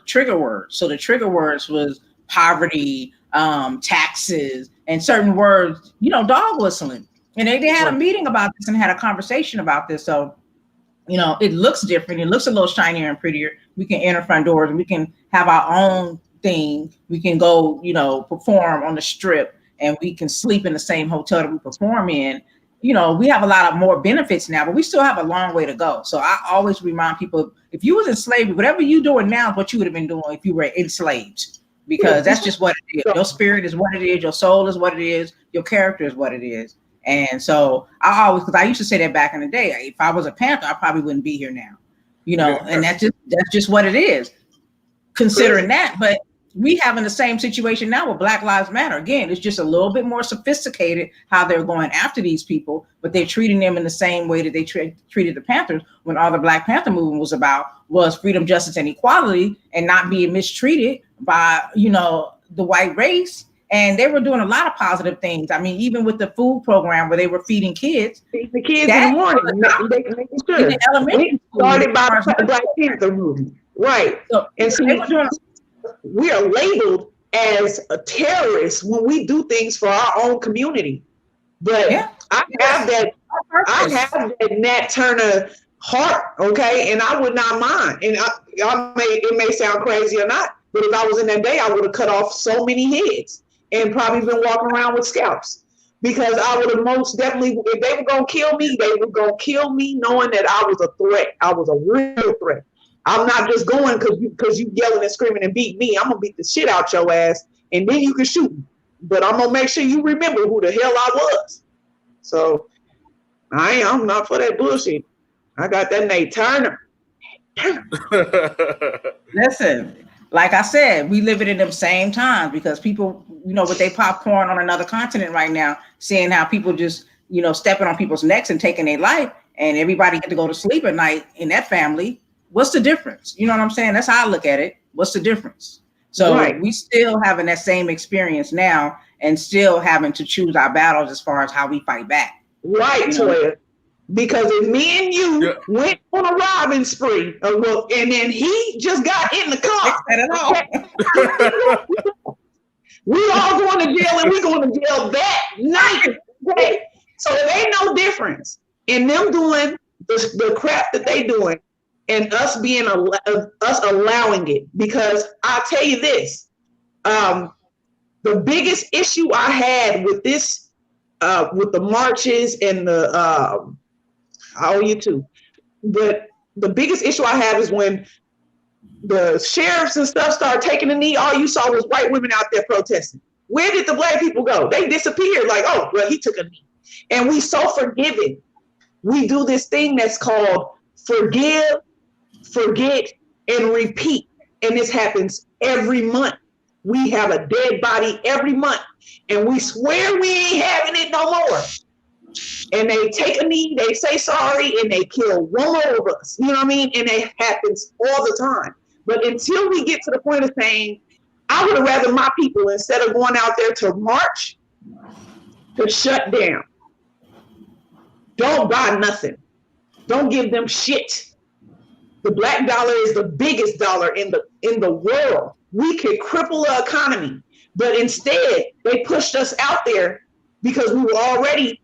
trigger words. So the trigger words was poverty, taxes, and certain words, dog whistling. And they had a meeting about this and had a conversation about this. So, it looks different. It looks a little shinier and prettier. We can enter front doors and we can have our own thing. We can go, perform on the strip, and we can sleep in the same hotel that we perform in. We have a lot of more benefits now, but we still have a long way to go. So I always remind people, if you was in slavery, whatever you're doing now is what you would have been doing if you were enslaved, because that's just what it is. Your spirit is what it is. Your soul is what it is. Your character is what it is. And so because I used to say that back in the day, if I was a Panther, I probably wouldn't be here now, and that's just what it is, considering that. But we having the same situation now with Black Lives Matter. Again, it's just a little bit more sophisticated how they're going after these people, but they're treating them in the same way that they treated the Panthers when all the Black Panther movement was freedom, justice, and equality, and not being mistreated by, the white race. And they were doing a lot of positive things. I mean, even with the food program where they were feeding kids. Feeding the kids in the morning. Making sure. In the elementary started by the Black Panther movement. Right. So, and so we are labeled as a terrorist when we do things for our own community. But I have that Nat Turner heart, okay, and I would not mind. And it may sound crazy or not, but if I was in that day, I would have cut off so many heads and probably been walking around with scalps. because I would have most definitely, if they were gonna kill me, they were gonna kill me knowing that I was a threat. I was a real threat. I'm not just going because you yelling and screaming and beat me. I'm gonna beat the shit out your ass, and then you can shoot me. But I'm gonna make sure you remember who the hell I was. So I'm not for that bullshit. I got that Nate Turner. Listen, like I said, we live it in them same times because people, with their popcorn on another continent right now, seeing how people just, stepping on people's necks and taking their life, and everybody get to go to sleep at night in that family. What's the difference? You know what I'm saying? That's how I look at it. What's the difference? So Right. We still having that same experience now and still having to choose our battles as far as how we fight back. Right, Toya. Because if me and you went on a robbing spree, and then he just got in the car, we all going to jail, and we going to jail that night. Okay? So there ain't no difference in them doing the crap that they doing and us being us allowing it. Because I'll tell you this, the biggest issue I had with this, with the marches and the I owe you too. But the biggest issue I have is when the sheriffs and stuff started taking a knee, all you saw was white women out there protesting. Where did the black people go? They disappeared. Like, oh, well, he took a knee. And we so forgiving. We do this thing that's called forgive, forget, and repeat. And this happens every month. We have a dead body every month. And we swear we ain't having it no more. And they take a knee, they say sorry, and they kill one more of us. You know what I mean? And it happens all the time. But until we get to the point of saying, I would have rather my people, instead of going out there to march, to shut down. Don't buy nothing. Don't give them shit. The black dollar is the biggest dollar in the world. We could cripple the economy. But instead, they pushed us out there because we were already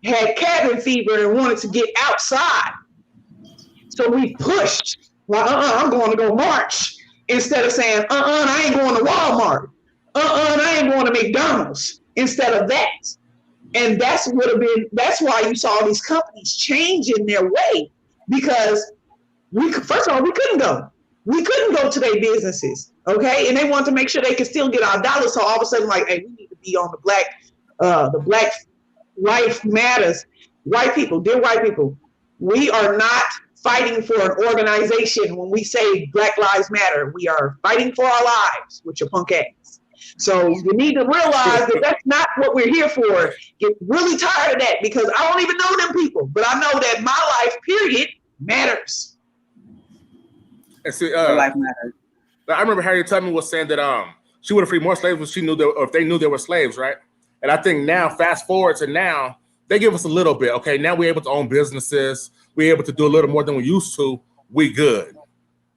had cabin fever and wanted to get outside. So we pushed, like, I'm going to go march, instead of saying, I ain't going to Walmart. I ain't going to McDonald's, instead of that. And that's why you saw these companies changing their way, because first of all, we couldn't go. We couldn't go to their businesses, okay? And they wanted to make sure they could still get our dollars. So all of a sudden, like, hey, we need to be on the Black Life Matters. White people, dear white people, we are not fighting for an organization when we say Black Lives Matter. We are fighting for our lives with your punk ass. So you need to realize that that's not what we're here for. Get really tired of that, because I don't even know them people, but I know that my life, period, matters. And see, life matters. I remember Harriet Tubman was saying that she would have freed more slaves if she knew or if they knew they were slaves, right? And I think now, fast forward to now, they give us a little bit. Okay, now we're able to own businesses. We're able to do a little more than we used to. We good.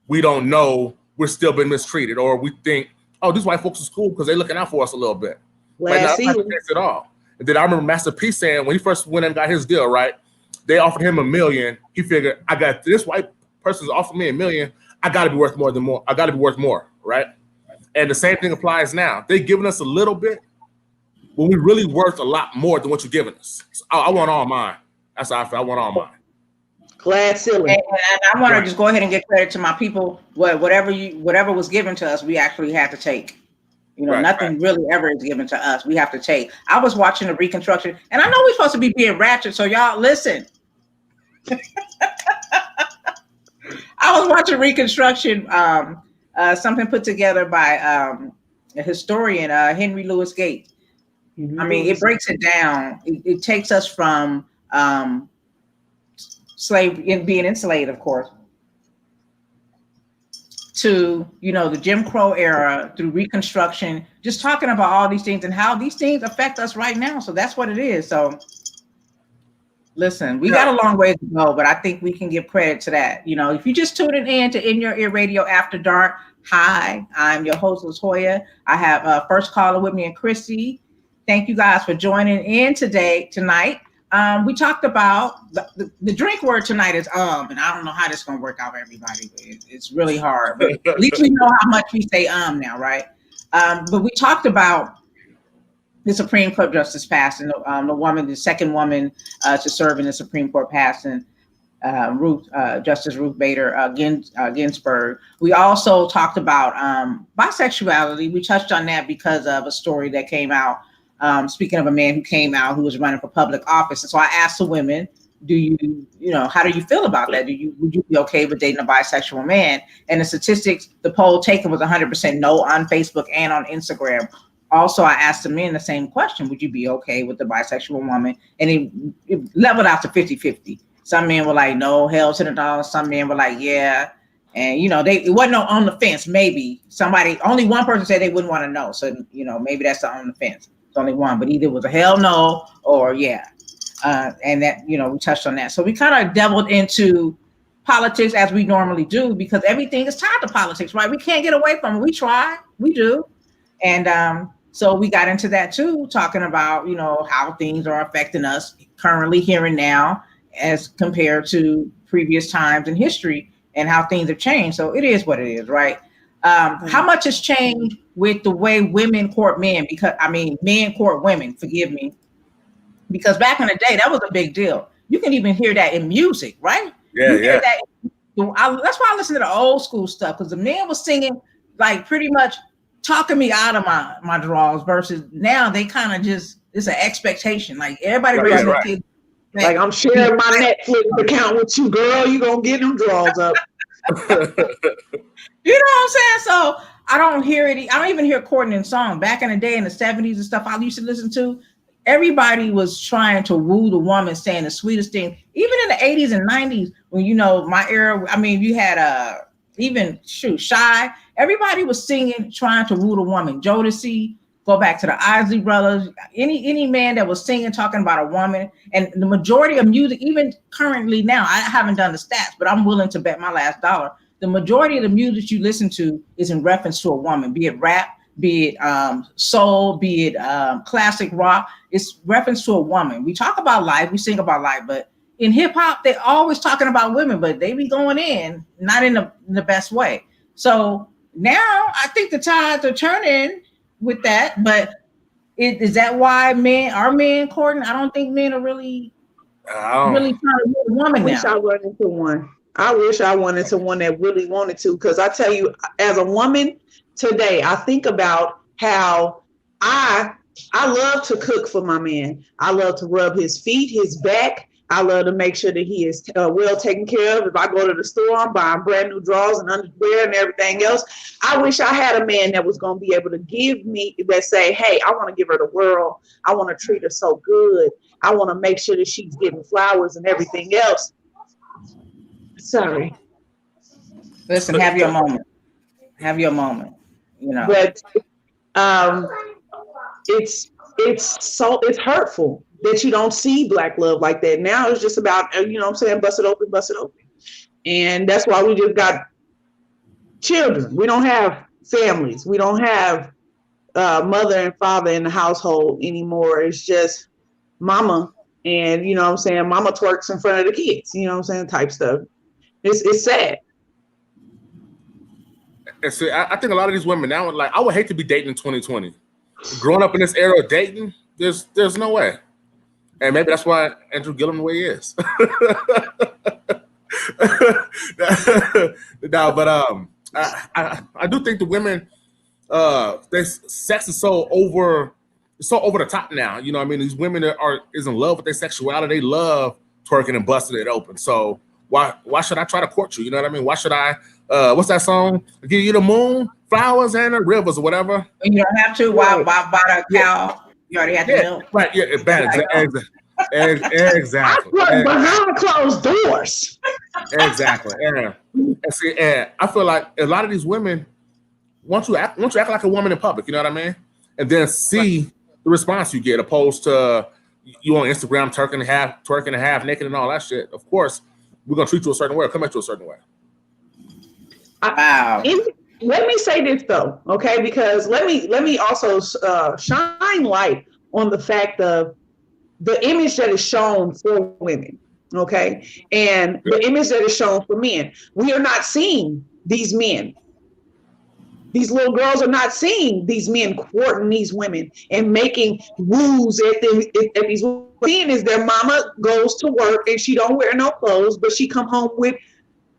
We don't know. We're still being mistreated, or we think, oh, these white folks is cool because they're looking out for us a little bit. Like, not the case at all. And then I remember Master P saying when he first went and got his deal, right? They offered him $1 million. He figured, I got this white person's offering me $1 million. I got to be worth more than more. I got to be worth more, right? And the same thing applies now. They're giving us a little bit, when we really worth a lot more than what you're giving us. So I want all mine. That's how I feel. I want all mine. Glass ceiling. And I want to just go ahead and give credit to my people. Whatever was given to us, we actually had to take. Nothing really ever is given to us. We have to take. I was watching the Reconstruction, and I know we're supposed to be being ratchet, so y'all listen. I was watching Reconstruction, something put together by a historian, Henry Louis Gates. I mean, it breaks it down. It takes us from being enslaved, of course, to, the Jim Crow era, through Reconstruction, just talking about all these things and how these things affect us right now. So that's what it is. So listen, we got a long way to go, but I think we can give credit to that. If you just tuning in to In Your Ear Radio After Dark, hi, I'm your host, LaToya. I have a first caller with me, and Christy. Thank you guys for joining in tonight. We talked about the drink word tonight is and I don't know how this is gonna work out for everybody. It's really hard, but at least we know how much we say now, right? But we talked about the Supreme Court justice passed, and the second woman to serve in the Supreme Court passed, and Justice Ruth Bader Ginsburg. We also talked about bisexuality. We touched on that because of a story that came out. Speaking of a man who came out who was running for public office, and so I asked the women, "Do how do you feel about that? Would you be okay with dating a bisexual man?" And the statistics, the poll taken was 100% no on Facebook and on Instagram. Also, I asked the men the same question: would you be okay with the bisexual woman? And it leveled out to 50-50. Some men were like, no, hell to the dollar. Some men were like, yeah. And, it wasn't on the fence. Maybe only one person said they wouldn't want to know. So, maybe that's on the fence. It's only one, but either it was a hell no or yeah. And that, we touched on that. So we kind of delved into politics as we normally do, because everything is tied to politics, right? We can't get away from it. We try, we do. And so we got into that too, talking about, how things are affecting us currently here and now, as compared to previous times in history, and how things have changed. So it is what it is, right? How much has changed with the way women court men? Men court women, forgive me. Because back in the day, that was a big deal. You can even hear that in music, right? Yeah, yeah. That's why I listen to the old school stuff, because the men was singing, like, pretty much talking me out of my drawers, versus now they kind of just, it's an expectation. Like, everybody raising their kids. Like, I'm sharing my Netflix account with you, girl. You gonna get them drawers up. You know what I'm saying? So I don't hear it. I don't even hear courting in song. Back in the day, in the 70s and stuff, I used to listen to, everybody was trying to woo the woman, saying the sweetest thing. Even in the 80s and 90s, when, my era, you had even Shy. Everybody was singing, trying to woo the woman. Jodeci, go back to the Isley Brothers, any man that was singing, talking about a woman. And the majority of music, even currently now, I haven't done the stats, but I'm willing to bet my last dollar. The majority of the music you listen to is in reference to a woman, be it rap, be it soul, be it classic rock. It's reference to a woman. We talk about life, we sing about life, but in hip hop, they're always talking about women, but they be going in, not in the best way. So now I think the tides are turning with that, but is that why men courting? I don't think men are really trying to get a woman now. I wish I run into one. I wish I went into one that really wanted to, because I tell you, as a woman today, I think about how I love to cook for my man. I love to rub his feet, his back. I love to make sure that he is well taken care of. If I go to the store, I'm buying brand new drawers and underwear and everything else. I wish I had a man that was going to be able to give me, that say, hey, I want to give her the world. I want to treat her so good. I want to make sure that she's getting flowers and everything else. Sorry. Listen, have your moment. Have your moment. But it's hurtful that you don't see Black love like that. Now it's just about, bust it open. And that's why we just got children. We don't have families. We don't have mother and father in the household anymore. It's just mama and, mama twerks in front of the kids, type stuff. It's sad. And so I think a lot of these women now, like, I would hate to be dating in 2020. Growing up in this era of dating, there's no way. And maybe that's why Andrew Gillum the way he is. No, but I do think the women, sex is so over the top now. These women is in love with their sexuality. They love twerking and busting it open. So why should I try to court you? You know what I mean? Why should I? What's that song? Give you the moon, flowers, and the rivers, or whatever. You don't have to. Why buy a cow? You already have to milk. Right. Yeah. Exactly. Behind closed doors. Exactly. And see, and I feel like a lot of these women want you act like a woman in public. You know what I mean? And then see the response you get, opposed to you on Instagram twerking and half naked and all that shit. Of course, we're gonna treat you a certain way or come at you a certain way. Wow. Let me say this though, okay? Because let me also shine light on the fact of the image that is shown for women, okay? And the image that is shown for men. We are not seeing these men These little girls are not seeing these men courting these women and making woos at them. At these seeing is their mama goes to work and she don't wear no clothes, but she come home with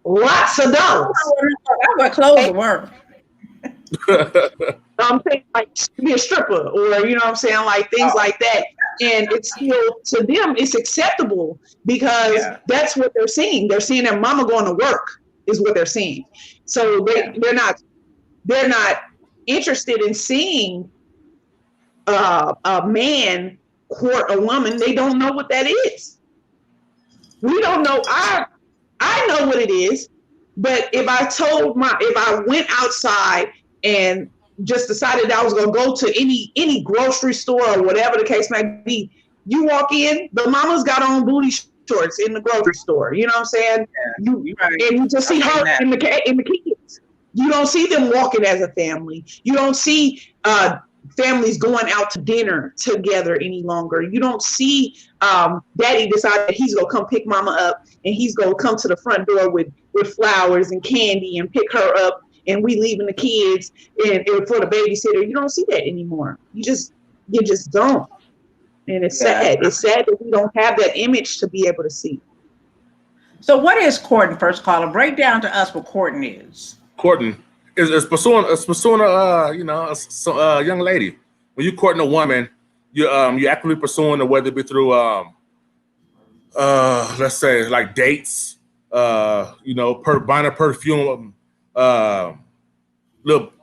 lots of dollars. I wear clothes to work. I'm saying like be a stripper or you know what I'm saying, like things like that. And it's still to them it's acceptable because that's what they're seeing. They're seeing their mama going to work is what they're seeing. So they're not interested in seeing a man court a woman. They don't know what that is. We don't know. I know what it is, but if I went outside and just decided I was going to go to any grocery store or whatever the case may be, you walk in, the mama's got on booty shorts in the grocery store. You know what I'm saying? And you just see her and the kids. You don't see them walking as a family. You don't see families going out to dinner together any longer. You don't see daddy decide that he's going to come pick mama up and he's going to come to the front door with flowers and candy and pick her up and we leaving the kids and for the babysitter. You don't see that anymore. You just don't. And it's sad. It's sad that we don't have that image to be able to see. So what is courting, first caller? Break down to us what courting is. Courting is pursuing a young lady. When you're courting a woman, you're actively pursuing her, whether it be through let's say like dates, buying a perfume, little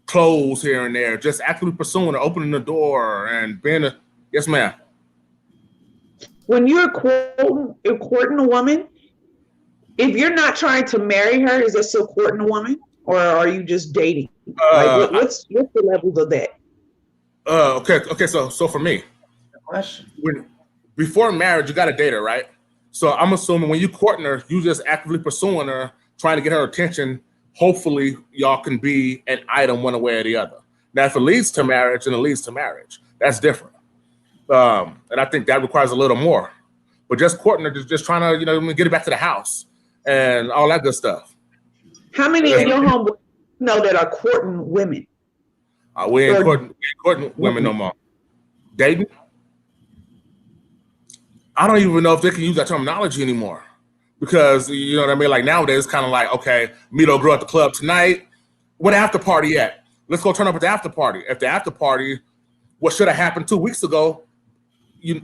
clothes here and there, just actively pursuing her, opening the door and being a yes, ma'am. When you're courting a woman, if you're not trying to marry her, is that still courting a woman, or are you just dating? Like, what's the levels of that? Okay. So for me, before marriage, you got to date her, right? So I'm assuming when you courting her, you just actively pursuing her, trying to get her attention. Hopefully, y'all can be an item one way or the other. Now, if it leads to marriage, then it leads to marriage. That's different. And I think that requires a little more. But just courting her, just trying to, get it back to the house and all that good stuff. How many of your homeboys know that are courting women? We ain't courting women no more. Dating? I don't even know if they can use that terminology anymore. Because, you know what I mean? Like nowadays, it's kind of like, okay, meet old girl at the club tonight. Where the after party at? Let's go turn up at the after party. If the after party, what should have happened 2 weeks ago,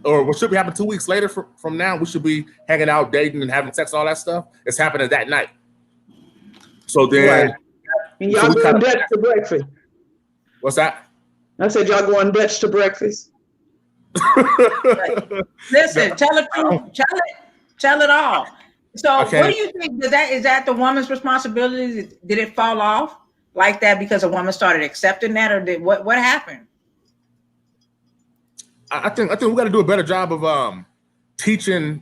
or what should be happening 2 weeks later from now, we should be hanging out, dating, and having sex, all that stuff. It's happening that night. So then, and y'all going Dutch to breakfast. What's that? I said y'all going Dutch to breakfast. Listen, tell it, tell it all. So, what do you think? Is that the woman's responsibility? Did it fall off like that because a woman started accepting that, or did what happened? I think we got to do a better job of teaching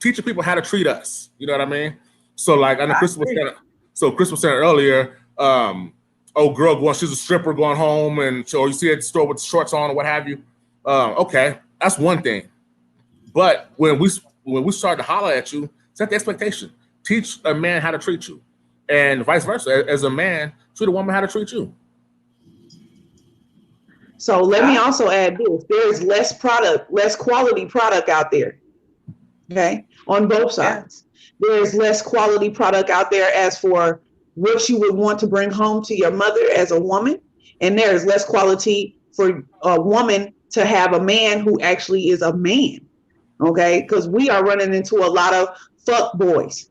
people how to treat us. You know what I mean? So like I know Chris was saying earlier, oh girl she's a stripper going home, or you see her at the store with the shorts on or what have you. Okay, that's one thing. But when we start to holler at you, set the expectation. Teach a man how to treat you, and vice versa. As a man, treat a woman how to treat you. So let me also add this. There is less quality product out there. Okay. On both sides. There is less quality product out there as for what you would want to bring home to your mother as a woman. And there is less quality for a woman to have a man who actually is a man. Okay. Because we are running into a lot of fuck boys.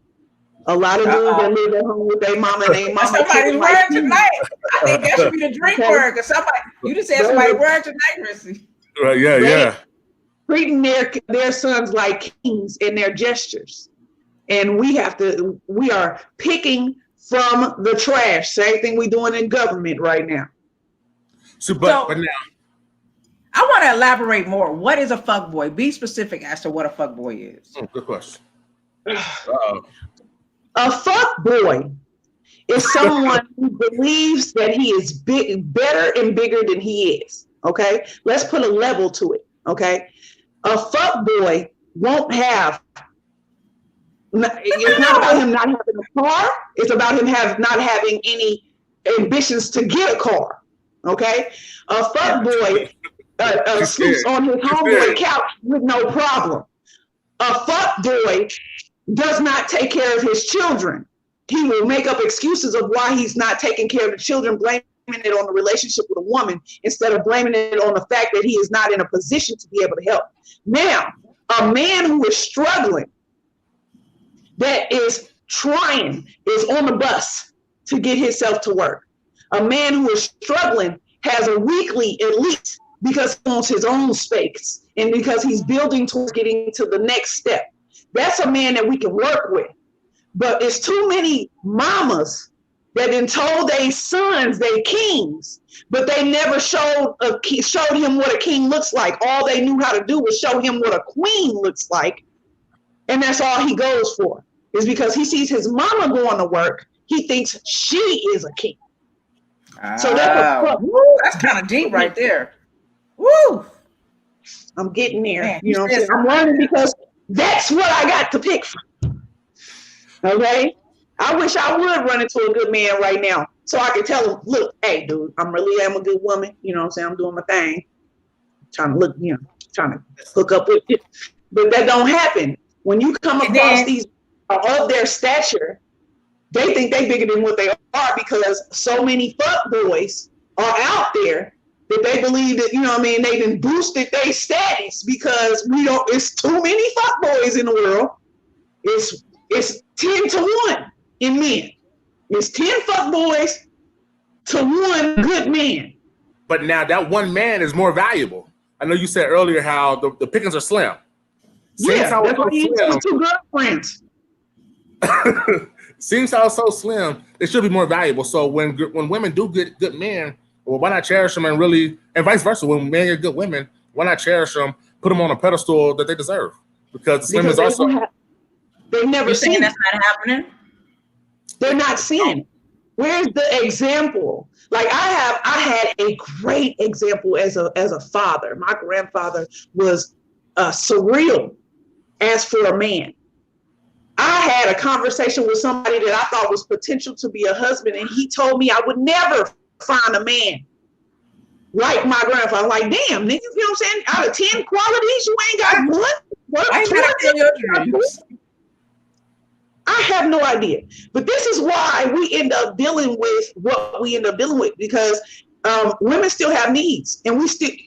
A lot of dudes that live at home with their mama and their mama. Somebody's word tonight. I think that should be the drink word. Because you just said somebody's word tonight, Missy. Right, yeah. Treating their sons like kings in their gestures. And we are picking from the trash. Same thing we're doing in government right now. But now. I want to elaborate more. What is a fuckboy? Be specific as to what a fuckboy is. Oh, good question. A fuckboy is someone who believes that he is better and bigger than he is. Okay, let's put a level to it. Okay, a fuckboy won't have. It's not about him not having a car. It's about him not having any ambitions to get a car. Okay, a fuck boy sleeps on his homeboy couch with no problem. A fuck boy does not take care of his children. He will make up excuses of why he's not taking care of the children, blaming it on the relationship with a woman instead of blaming it on the fact that he is not in a position to be able to help. Now, a man who is struggling, that is trying, is on the bus to get himself to work. A man who is struggling has a weekly at least because he wants his own space and because he's building towards getting to the next step. That's a man that we can work with. But it's too many mamas that then told their sons they kings, but they never showed him what a king looks like. All they knew how to do was show him what a queen looks like. And that's all he goes for, is because he sees his mama going to work. He thinks she is a king. So that's kind of deep right there. Woo! I'm getting there. Man, you know what I'm saying? I'm learning because that's what I got to pick from. Okay? I wish I would run into a good man right now so I could tell him, look, hey, dude, I really am a good woman. You know what I'm saying? I'm doing my thing. Trying to hook up with you. But that don't happen. When you come across these of their stature, they think they bigger than what they are because so many fuck boys are out there that they believe that, you know what I mean, they done boosted their status because it's too many fuck boys in the world. It's 10 to 1 in men. It's 10 fuck boys to 1 good man. But now that one man is more valuable. I know you said earlier how the pickings are slim. That's why he has 2 girlfriends. Seems how it's so slim, they should be more valuable. So when women do get good men, well, why not cherish them and vice versa? When men get good women, why not cherish them, put them on a pedestal that they deserve? Because the slim is also. They've never seen that's not happening. They're not seeing it. Where's the example? Like I had a great example as a father. My grandfather was surreal as for a man. I had a conversation with somebody that I thought was potential to be a husband, and he told me I would never find a man like my grandfather. I'm like, damn, nigga, you know what I'm saying? Out of 10 qualities, you ain't got one? I gotta kill your dreams. I have no idea. But this is why we end up dealing with what we end up dealing with, because women still have needs. And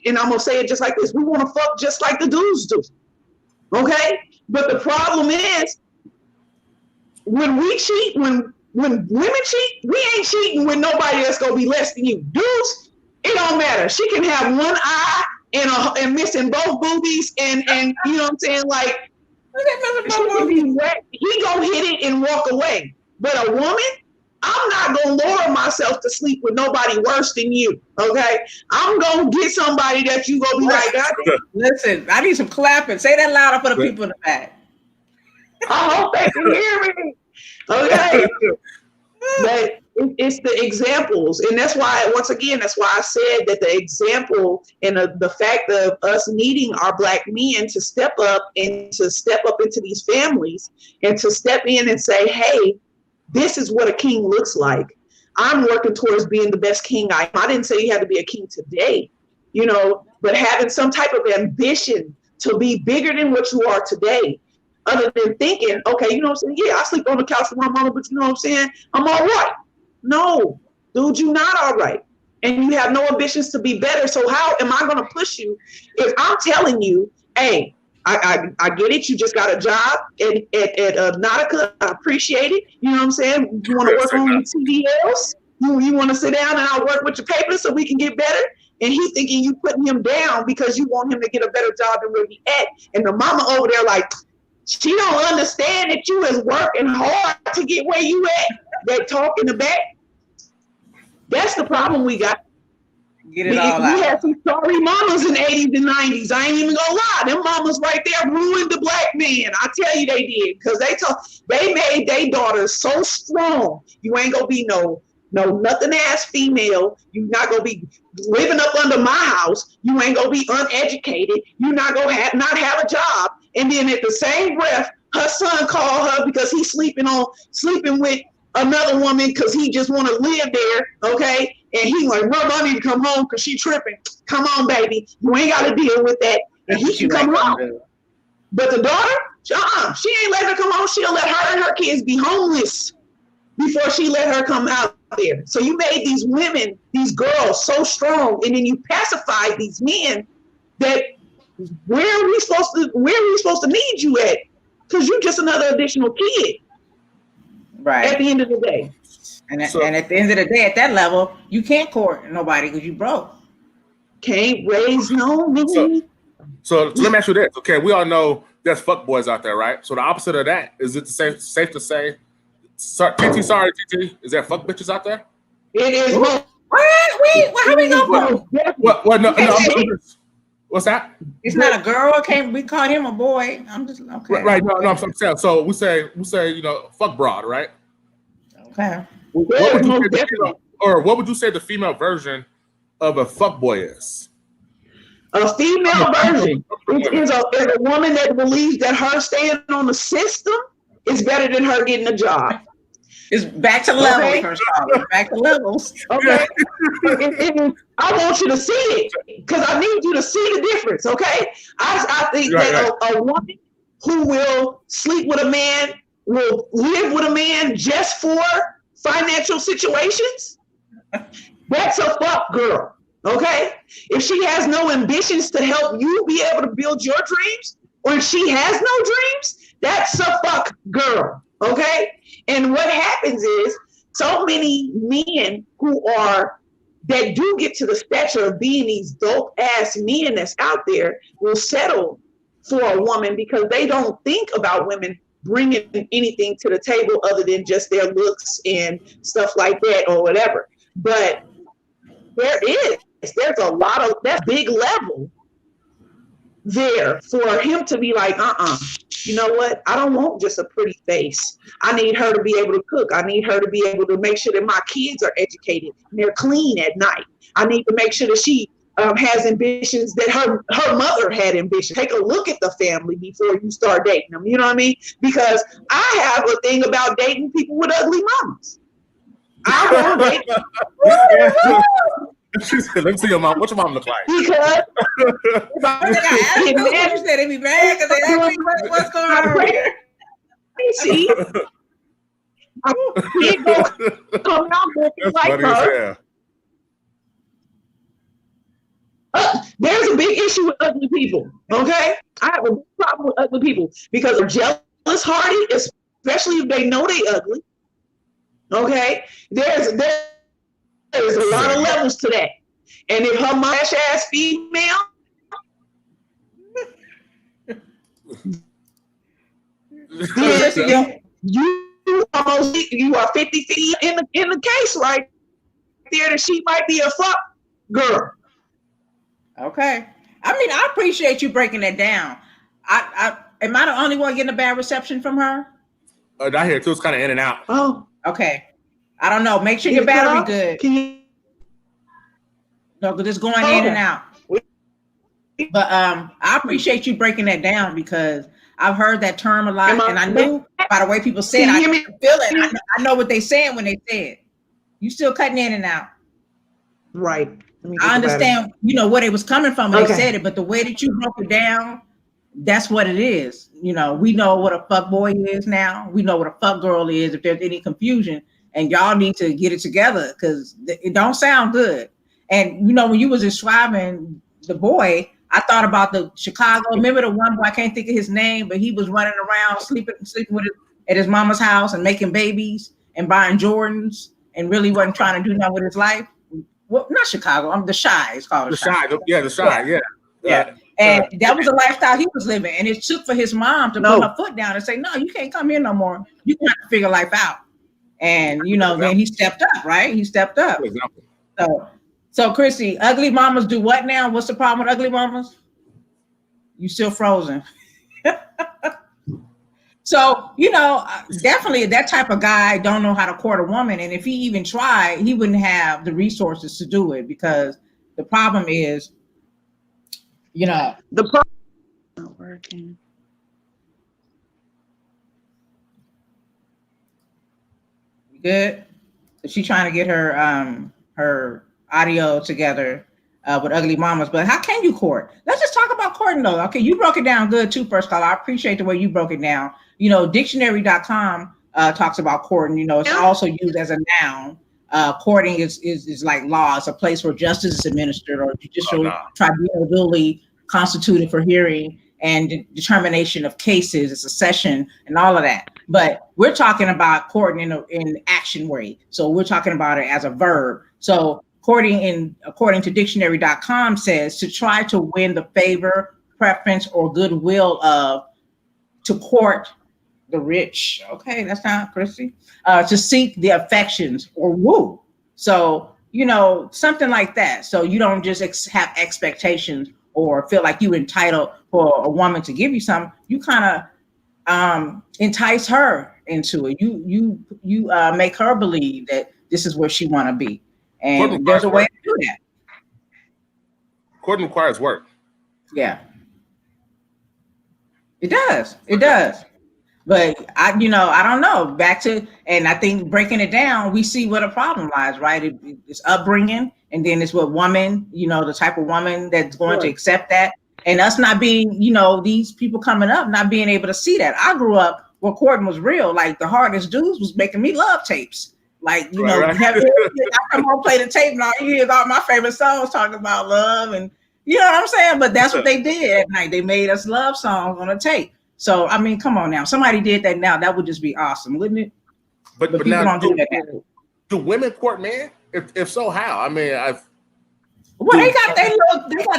and I'm going to say it just like this. We want to fuck just like the dudes do. Okay? But the problem is, when we cheat, when women cheat, we ain't cheating with nobody that's going to be less than you. Dudes, it don't matter. She can have one eye and missing both boobies and you know what I'm saying? Like, he gonna hit it and walk away. But a woman, I'm not gonna lower myself to sleep with nobody worse than you. Okay, I'm gonna get somebody that you gonna be like, God. Listen, I need some clapping. Say that louder for the people in the back. I hope they can hear me. Okay, but it's the examples, and that's why, once again, that's why I said that the example and the fact of us needing our Black men to step up into these families and to step in and say, hey, this is what a king looks like. I'm working towards being the best king I am. I didn't say you had to be a king today, you know, but having some type of ambition to be bigger than what you are today. Other than thinking, okay, you know what I'm saying? Yeah, I sleep on the couch with my mama, but you know what I'm saying? I'm all right. No, dude, you're not all right. And you have no ambitions to be better. So how am I going to push you if I'm telling you, hey, I get it. You just got a job at Nautica. I appreciate it. You know what I'm saying? You want to work on your TDLs? You want to sit down and I'll work with your papers so we can get better? And he thinking you putting him down because you want him to get a better job than where he at. And the mama over there like, she don't understand that you is working hard to get where you at. They talk in the back. That's the problem we got. Get it all out. We had some sorry mamas in the 80s and 90s. I ain't even gonna lie. Them mamas right there ruined the Black man. I tell you they did. Because they made their daughters so strong. You ain't gonna be no nothing ass female. You're not gonna be living up under my house. You ain't gonna be uneducated. You're not gonna not have a job. And then at the same breath, her son called her because he's sleeping with another woman because he just want to live there, okay? And he like, well, I need to come home because she tripping. Come on, baby. You ain't got to deal with that. And he can come home. But the daughter, she ain't let her come home. She'll let her and her kids be homeless before she let her come out there. So you made these women, these girls so strong, and then you pacified these men that where are we supposed to need you at? Because you're just another additional kid. Right. At the end of the day. And at the end of the day, at that level, you can't court nobody because you broke. Can't raise no money. So let me ask you this. Okay, we all know there's fuck boys out there, right? So the opposite of that, is it safe to say, TT, is there fuck bitches out there? It is. What? How we go? What? No. What's that? It's not a girl. We call him a boy. I'm just okay. Right. No. I'm saying. So we say, fuck broad, right? Okay. What would you say the female version of a fuck boy is? A female version is a woman that believes that her staying on the system is better than her getting a job. It's back to levels, first of all. Back to levels. Okay. I want you to see it because I need you to see the difference. Okay. I think a woman who will sleep with a man, will live with a man just for financial situations, that's a fuck girl. Okay. If she has no ambitions to help you be able to build your dreams, or if she has no dreams, that's a fuck girl. Okay. And what happens is so many men that do get to the stature of being these dope ass men that's out there will settle for a woman because they don't think about women bringing anything to the table other than just their looks and stuff like that or whatever. But there's a lot of that big level there for him to be like, you know what? I don't want just a pretty face. I need her to be able to cook. I need her to be able to make sure that my kids are educated and they're clean at night. I need to make sure that she has ambitions, that her mother had ambitions. Take a look at the family before you start dating them. You know what I mean? Because I have a thing about dating people with ugly mamas. I won't date. She said, let me see your mom. What your mom look like? Because you said it'd be bad because they asked me what's going on here. See, I can't go come out looking like her. There's a big issue with ugly people. Okay, I have a big problem with ugly people because they're jealous, hardy, especially if they know they ugly. Okay, there's a lot of levels to that. And if her mush ass female, you are 50-50 in the case right there that she might be a fuck girl. Okay. I mean, I appreciate you breaking that down. Am I the only one getting a bad reception from her? I hear it too. It's kind of in and out. Oh, okay. I don't know. Make sure your battery good. No, because it's going in and out. But I appreciate you breaking that down because I've heard that term a lot, and I knew by the way people say it, I can feel it. I know what they're saying when they say it. You still cutting in and out. Right. I understand, where it was coming from when they said it, but the way that you broke it down, that's what it is. We know what a fuck boy is now. We know what a fuck girl is. If there's any confusion, and y'all need to get it together because it don't sound good. And when you was describing the boy, I thought about the Chicago. Remember the one boy? I can't think of his name, but he was running around sleeping with at his mama's house and making babies and buying Jordans and really wasn't trying to do nothing with his life. Well, not Chicago. I'm the Shy. It's called the Shy. Yeah, the Shy. Yeah. And that was the lifestyle he was living. And it took for his mom to put her foot down and say, "No, you can't come here no more. You got to figure life out." And then he stepped up, right? He stepped up. So Chrissy, ugly mamas do what now? What's the problem with ugly mamas? You still frozen. So, definitely that type of guy don't know how to court a woman. And if he even tried, he wouldn't have the resources to do it because the problem is, the problem not working. Good. She's trying to get her audio together with Ugly Mamas. But how can you court? Let's just talk about courting though. Okay, you broke it down good too, First Caller. I appreciate the way you broke it down. You know, dictionary.com talks about courting. You know, it's also used as a noun. Courting is like law. It's a place where justice is administered or judicial tribunal duly constituted for hearing and determination of cases. It's a session and all of that. But we're talking about courting in action way. So we're talking about it as a verb. So courting according to dictionary.com says to try to win the favor, preference, or goodwill of, to court the rich. Okay, that's not Chrissy. To seek the affections or woo. So, you know, something like that. So you don't just have expectations or feel like you entitled for a woman to give you something. You kind of entice her into it. You make her believe that this is where she want to be. And there's a way to do that. Courting requires work. Yeah. It does. It does. But I don't know. Back to, and I think breaking it down, we see what a problem lies, right? It's upbringing, and then it's what woman, you know, the type of woman that's going to accept that. And us not being, you know, these people coming up, not being able to see that. I grew up where courting was real. Like the hardest dudes was making me love tapes. Like, you know, I come home, play the tape, and all you hear all my favorite songs talking about love, and you know what I'm saying? But that's what they did at night. They made us love songs on a tape. So, I mean, come on now. If somebody did that now, that would just be awesome, wouldn't it? But people now, don't do that now. Do women court men? If so, how? I mean, they got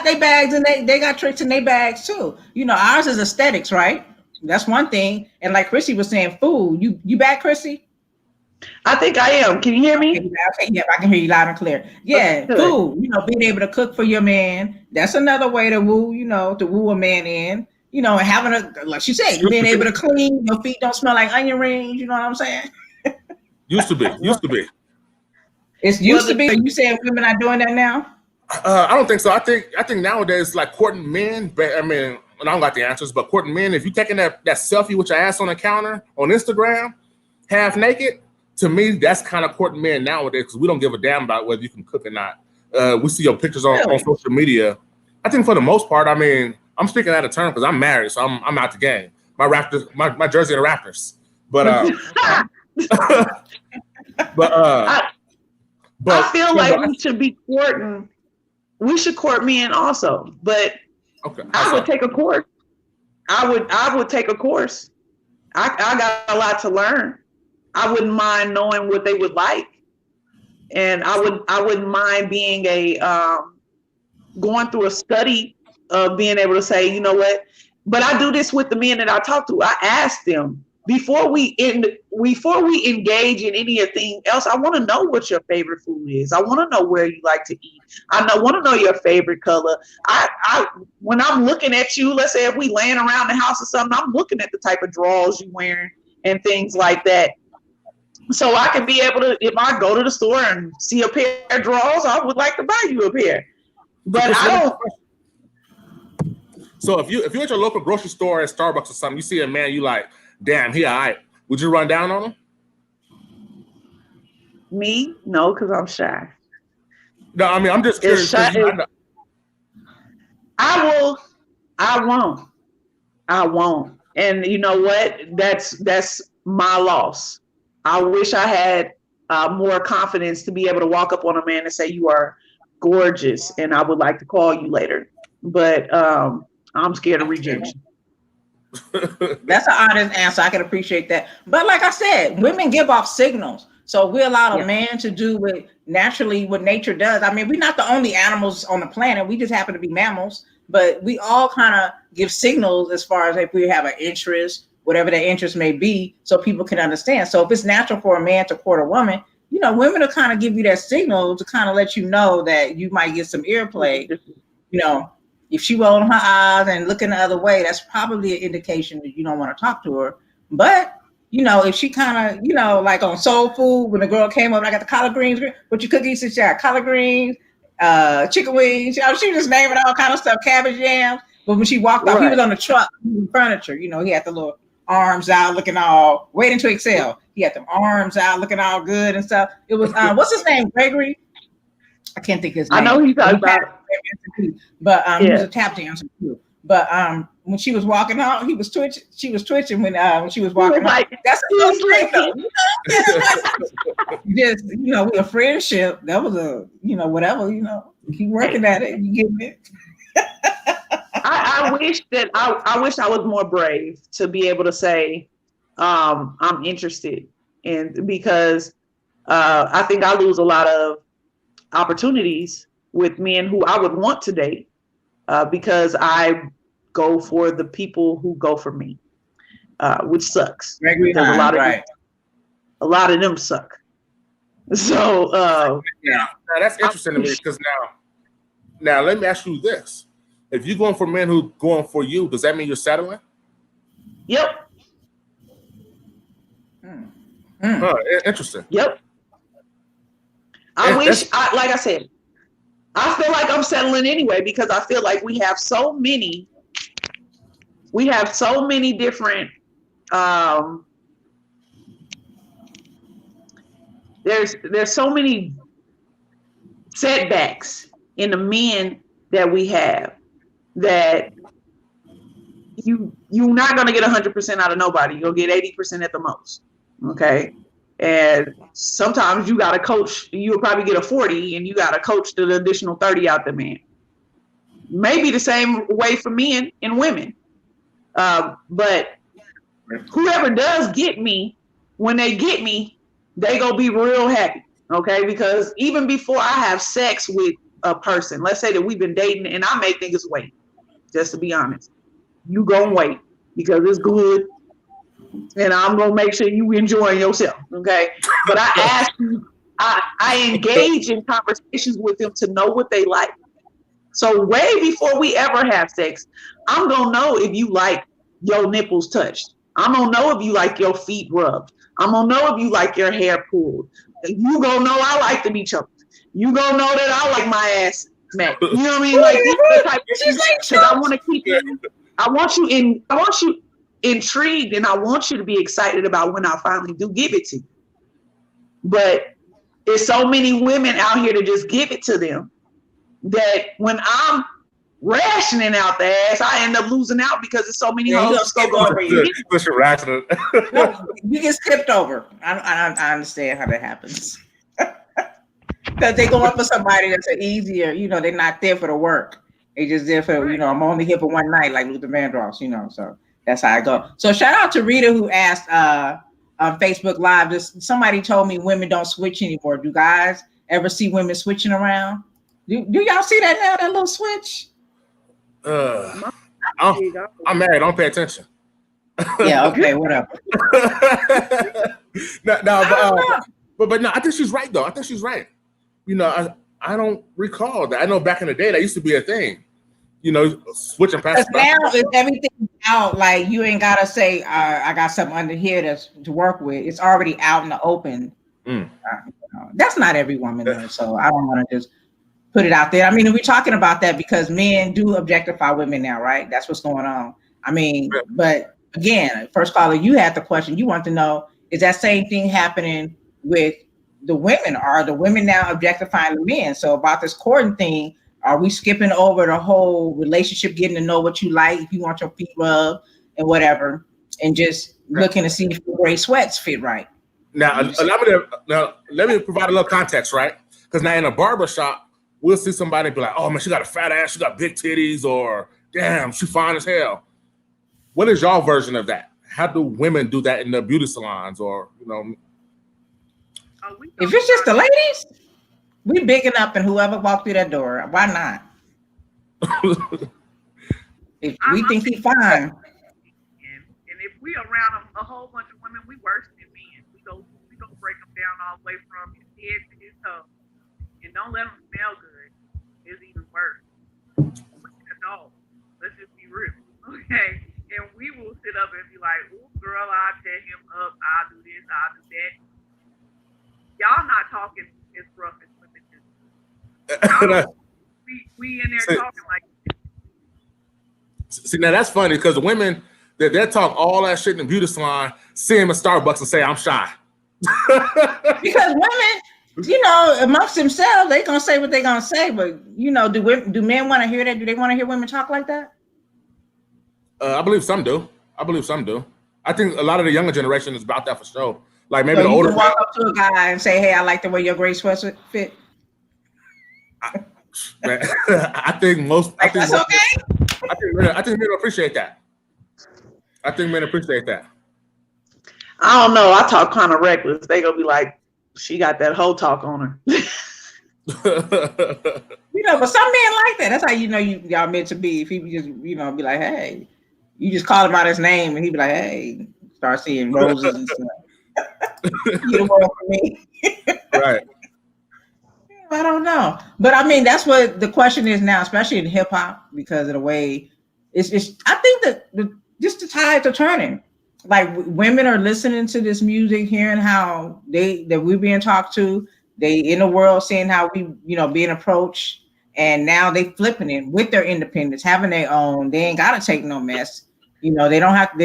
their bags, and they got tricks in their bags too. You know, ours is aesthetics, right? That's one thing. And like Chrissy was saying, food. You back, Chrissy? I think I am. Can you hear me? Okay, yeah, I can hear you loud and clear. Yeah, food. You know, being able to cook for your man. That's another way to woo. You know, to woo a man in. You know, and having like she said, being able to clean, your feet don't smell like onion rings. You know what I'm saying? Used to be. It's used to be. Are you saying women are doing that now? I don't think so. I think nowadays, like courting men. I mean, I don't got the answers, but courting men. If you're taking that selfie with your ass on the counter on Instagram, half naked, to me, that's kind of courting men nowadays because we don't give a damn about whether you can cook or not. We see your pictures on social media. I think for the most part, I mean, I'm speaking out of turn because I'm married, so I'm out the game. My Raptors, my jersey are the Raptors, but I feel like we should be courting. We should court men also, but I would take a course. I would take a course. I got a lot to learn. I wouldn't mind knowing what they would like, and I wouldn't mind being going through a study of being able to say, you know what, but I do this with the men that I talk to. I ask them before we engage in anything else. I want to know what your favorite food is. I want to know where you like to eat. Want to know your favorite color. I when I'm looking at you, let's say if we laying around the house or something, I'm looking at the type of drawers you wearing and things like that. So I can be able to, if I go to the store and see a pair of drawers, I would like to buy you a pair. But I don't. So if you're at your local grocery store at Starbucks or something, you see a man, you like, damn, he all right. Would you run down on him? Me? No, because I'm shy. No, I mean, I'm just curious. I won't. And you know what? That's my loss. I wish I had more confidence to be able to walk up on a man and say, you are gorgeous, and I would like to call you later. But I'm scared of rejection. That's an honest answer. I can appreciate that. But like I said, women give off signals. So we allow a man to do what nature does. I mean, we're not the only animals on the planet. We just happen to be mammals. But we all kind of give signals as far as if we have an interest, whatever that interest may be, so people can understand. So if it's natural for a man to court a woman, you know, women will kind of give you that signal to kind of let you know that you might get some earplay. You know, if she rolling her eyes and looking the other way, that's probably an indication that you don't want to talk to her. But, you know, if she kind of, you know, like on Soul Food, when the girl came up, I got the collard greens, what you cookies, she had collard greens, chicken wings, you know, she was just naming all kind of stuff, cabbage jams. But when she walked off, he was on the truck, furniture, you know, he had the little arms out, looking all waiting to excel. He had them arms out, looking all good and stuff. It was what's his name? Gregory. I can't think of his name. I know who you talking about. But he was Yeah. a tap dancer too. But when she was walking out, he was twitching. She was twitching when she was walking out. like, That's a he was little thing, licking. though. Just we a friendship. That was a whatever. Keep working at it. You get it. I wish that I wish I was more brave to be able to say I'm interested in, because I think I lose a lot of opportunities with men who I would want to date because I go for the people who go for me, which sucks. Gregory Because Hines, right. a lot of them suck. So now that's interesting to me, because now let me ask you this. If you're going for men who going for you, does that mean you're settling? Yep. Huh, interesting. Yep. I wish, like I said, I feel like I'm settling anyway, because I feel like we have so many different, there's so many setbacks in the men that we have, that you're not going to get 100% out of nobody. You'll get 80% at the most. Okay. And sometimes you got to coach. You'll probably get a 40 and you got to coach the additional 30 out the man. Maybe the same way for men and women. But whoever does get me, when they get me, they gonna be real happy. Okay. Because even before I have sex with a person, let's say that we've been dating, and I may think it's wait, just to be honest, you gonna wait because it's good. And I'm gonna make sure you enjoying yourself, okay? But I ask you, I engage in conversations with them to know what they like. So way before we ever have sex, I'm gonna know if you like your nipples touched. I'm gonna know if you like your feet rubbed. I'm gonna know if you like your hair pulled. You gonna know I like to be choked. You gonna know that I like my ass smacked. You know what I mean? Like these are the type of things, because I want to keep you. I want you intrigued, and I want you to be excited about when I finally do give it to you. But there's so many women out here to just give it to them that when I'm rationing out the ass, I end up losing out because there's so many hoes just go over you. Push your rationing. No, you get skipped over. I understand how that happens. Because they go up for somebody that's easier, they're not there for the work. They just there for, I'm only here for one night, like Luther Vandross, so that's how I go. So shout out to Rita, who asked on Facebook Live, somebody told me women don't switch anymore. Do guys ever see women switching around? Do y'all see that now, that little switch? I'm married. Don't pay attention. Yeah, okay, whatever. But no, I think she's right, though. I think she's right. I don't recall that. I know back in the day that used to be a thing. Switching past. Now everything's out. Like you ain't gotta say, I got something under here to work with. It's already out in the open. That's not every woman, though, so I don't want to just put it out there. I mean, we're talking about that because men do objectify women now, right? That's what's going on. I mean, but again, first caller, you had the question. You want to know, is that same thing happening with the women? Are the women now objectifying the men? So about this courting thing, are we skipping over the whole relationship, getting to know what you like, if you want your feet rubbed and whatever, and just looking to see if the gray sweats fit right? Now, let me provide a little context, right? Because now in a barber shop, we'll see somebody be like, oh man, she got a fat ass, she got big titties, or damn, she fine as hell. What is y'all version of that? How do women do that in the beauty salons, or If it's just the ladies, we big enough, and whoever walked through that door, why not? If we think he's fine. And if we around a whole bunch of women, we worse than men. We go break them down all the way from his head to his toe, and don't let them smell good. It's even worse. We're a dog. Let's just be real, okay? And we will sit up and be like, "Ooh, girl, I'll tear him up. I'll do this. I'll do that." Y'all not talking as rough as women do. We in there talking like. See, now that's funny because women They'll talk all that shit in the beauty salon, see him at Starbucks and say, I'm shy. Because women, amongst themselves, they gonna say what they gonna say, but do men want to hear that? Do they want to hear women talk like that? I believe some do. I think a lot of the younger generation is about that for sure. Like maybe So the you older can walk up to a guy and say, "Hey, I like the way your gray sweatshirt fit." I think That's okay. I think men appreciate that. I don't know. I talk kind of reckless. They gonna be like, she got that whole talk on her. But some men like that. That's how y'all meant to be. If he just, be like, "Hey," you just call him out his name, and he'd be like, "Hey," start seeing roses and stuff. You the one for me. Right. I don't know, but I mean that's what the question is now, especially in hip hop, because of the way it's. I think that just the tides are turning. Like women are listening to this music, hearing how that we're being talked to. They in the world seeing how we being approached, and now they flipping it with their independence, having their own. They ain't gotta take no mess. They don't have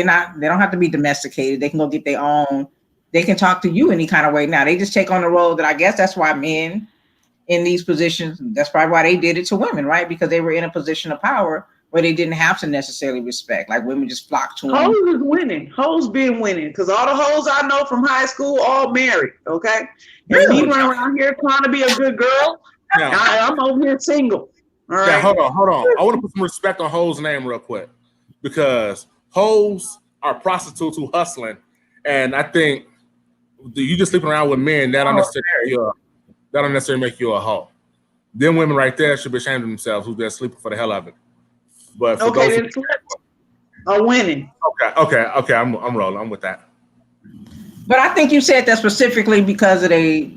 to be domesticated. They can go get their own. They can talk to you any kind of way now. They just take on the role that I guess that's why men in these positions, that's probably why they did it to women, right? Because they were in a position of power where they didn't have to necessarily respect. Like women just flocked to them. Hoes is winning. Hoes been winning because all the hoes I know from high school all married. Okay, Really? and me running around here trying to be a good girl. Now, I'm over here single. All right. hold on. I want to put some respect on hoes' name real quick because hoes are prostitutes who hustling, and I think you just sleeping around with men that don't necessarily make you a hoe. Them women right there should be ashamed of themselves who's just sleeping for the hell of it. But for Okay, those are winning. Okay, I'm rolling. I'm with that. But I think you said that specifically because of the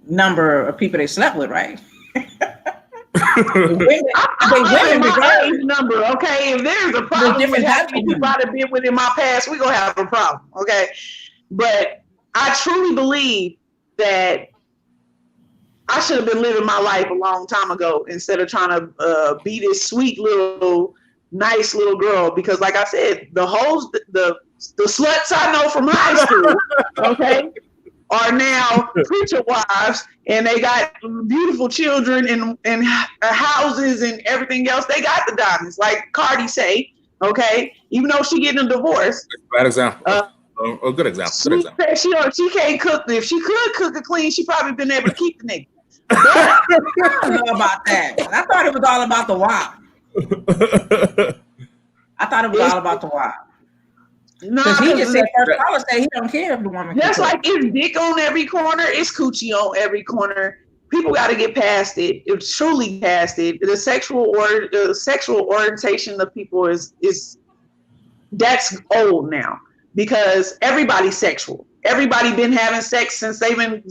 number of people they slept with, right? Women, number. Okay, if there's a problem with how many people I've been with in my past, we're gonna have a problem. Okay, but I truly believe that I should have been living my life a long time ago instead of trying to be this sweet little, nice little girl. Because, like I said, the hoes, the sluts I know from high school, okay, are now preacher wives, and they got beautiful children and houses and everything else. They got the diamonds, like Cardi say, okay, even though she getting a divorce. Bad example. A good example. She can't cook. If she could cook it clean, she probably been able to keep the nigga. I don't know about that. I thought it was all about the why. I thought it was all about the why. Because he just said first caller said he don't care if the woman. Just like it's dick on every corner, it's coochie on every corner. People got to get past it. It's truly past it. The sexual orientation of people is that's old now because everybody's sexual. Everybody been having sex since they've been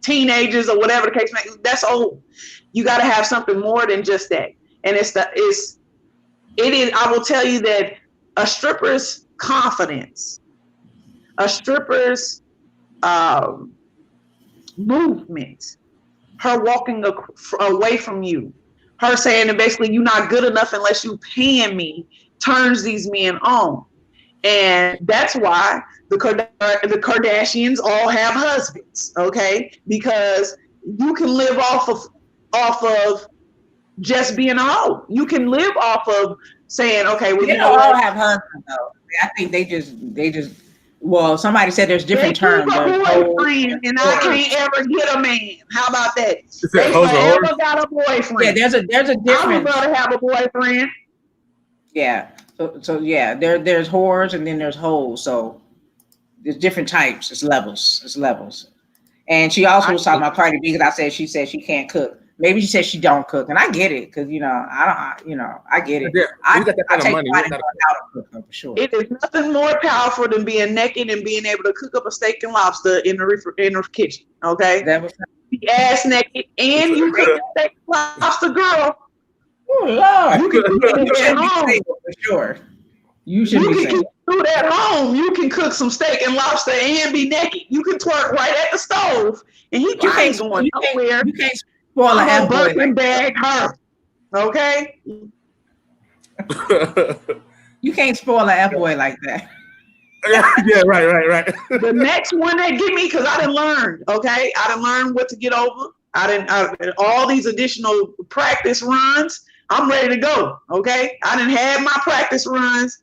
teenagers or whatever the case may be. That's old. You got to have something more than just that. And it is. I will tell you that a stripper's confidence, a stripper's movement, her walking away from you, her saying that basically you're not good enough unless you paying me, turns these men on. And that's why the Kardashians all have husbands, okay? Because you can live off of just being a hoe. You can live off of saying, okay, well, they don't all have husbands though. I think they just. Well, somebody said there's different terms. Boyfriend, and I can't ever get a man. How about that? They never got a boyfriend. Yeah, there's a difference. I would rather have a boyfriend. Yeah. So yeah, there's whores and then there's hoes. So there's different types. It's levels. And she also was talking about Cardi B because she said she can't cook. Maybe she said she don't cook, and I get it because I get it. Yeah, I got that kind of money. How to cook for sure. It is nothing more powerful than being naked and being able to cook up a steak and lobster in the kitchen. Okay, that was be ass naked, and you can steak and lobster, girl. Oh Lord, you can cook at home for sure. You should be saying. Do that at home. You can cook some steak and lobster and be naked. You can twerk right at the stove, and you can't going nowhere. You can't spoil a half boy. Bag her, okay? You can't spoil an F boy like that. Yeah, right. The next one they give me, because I didn't learn, okay? I didn't learn what to get over. All these additional practice runs, I'm ready to go, okay? I didn't have my practice runs.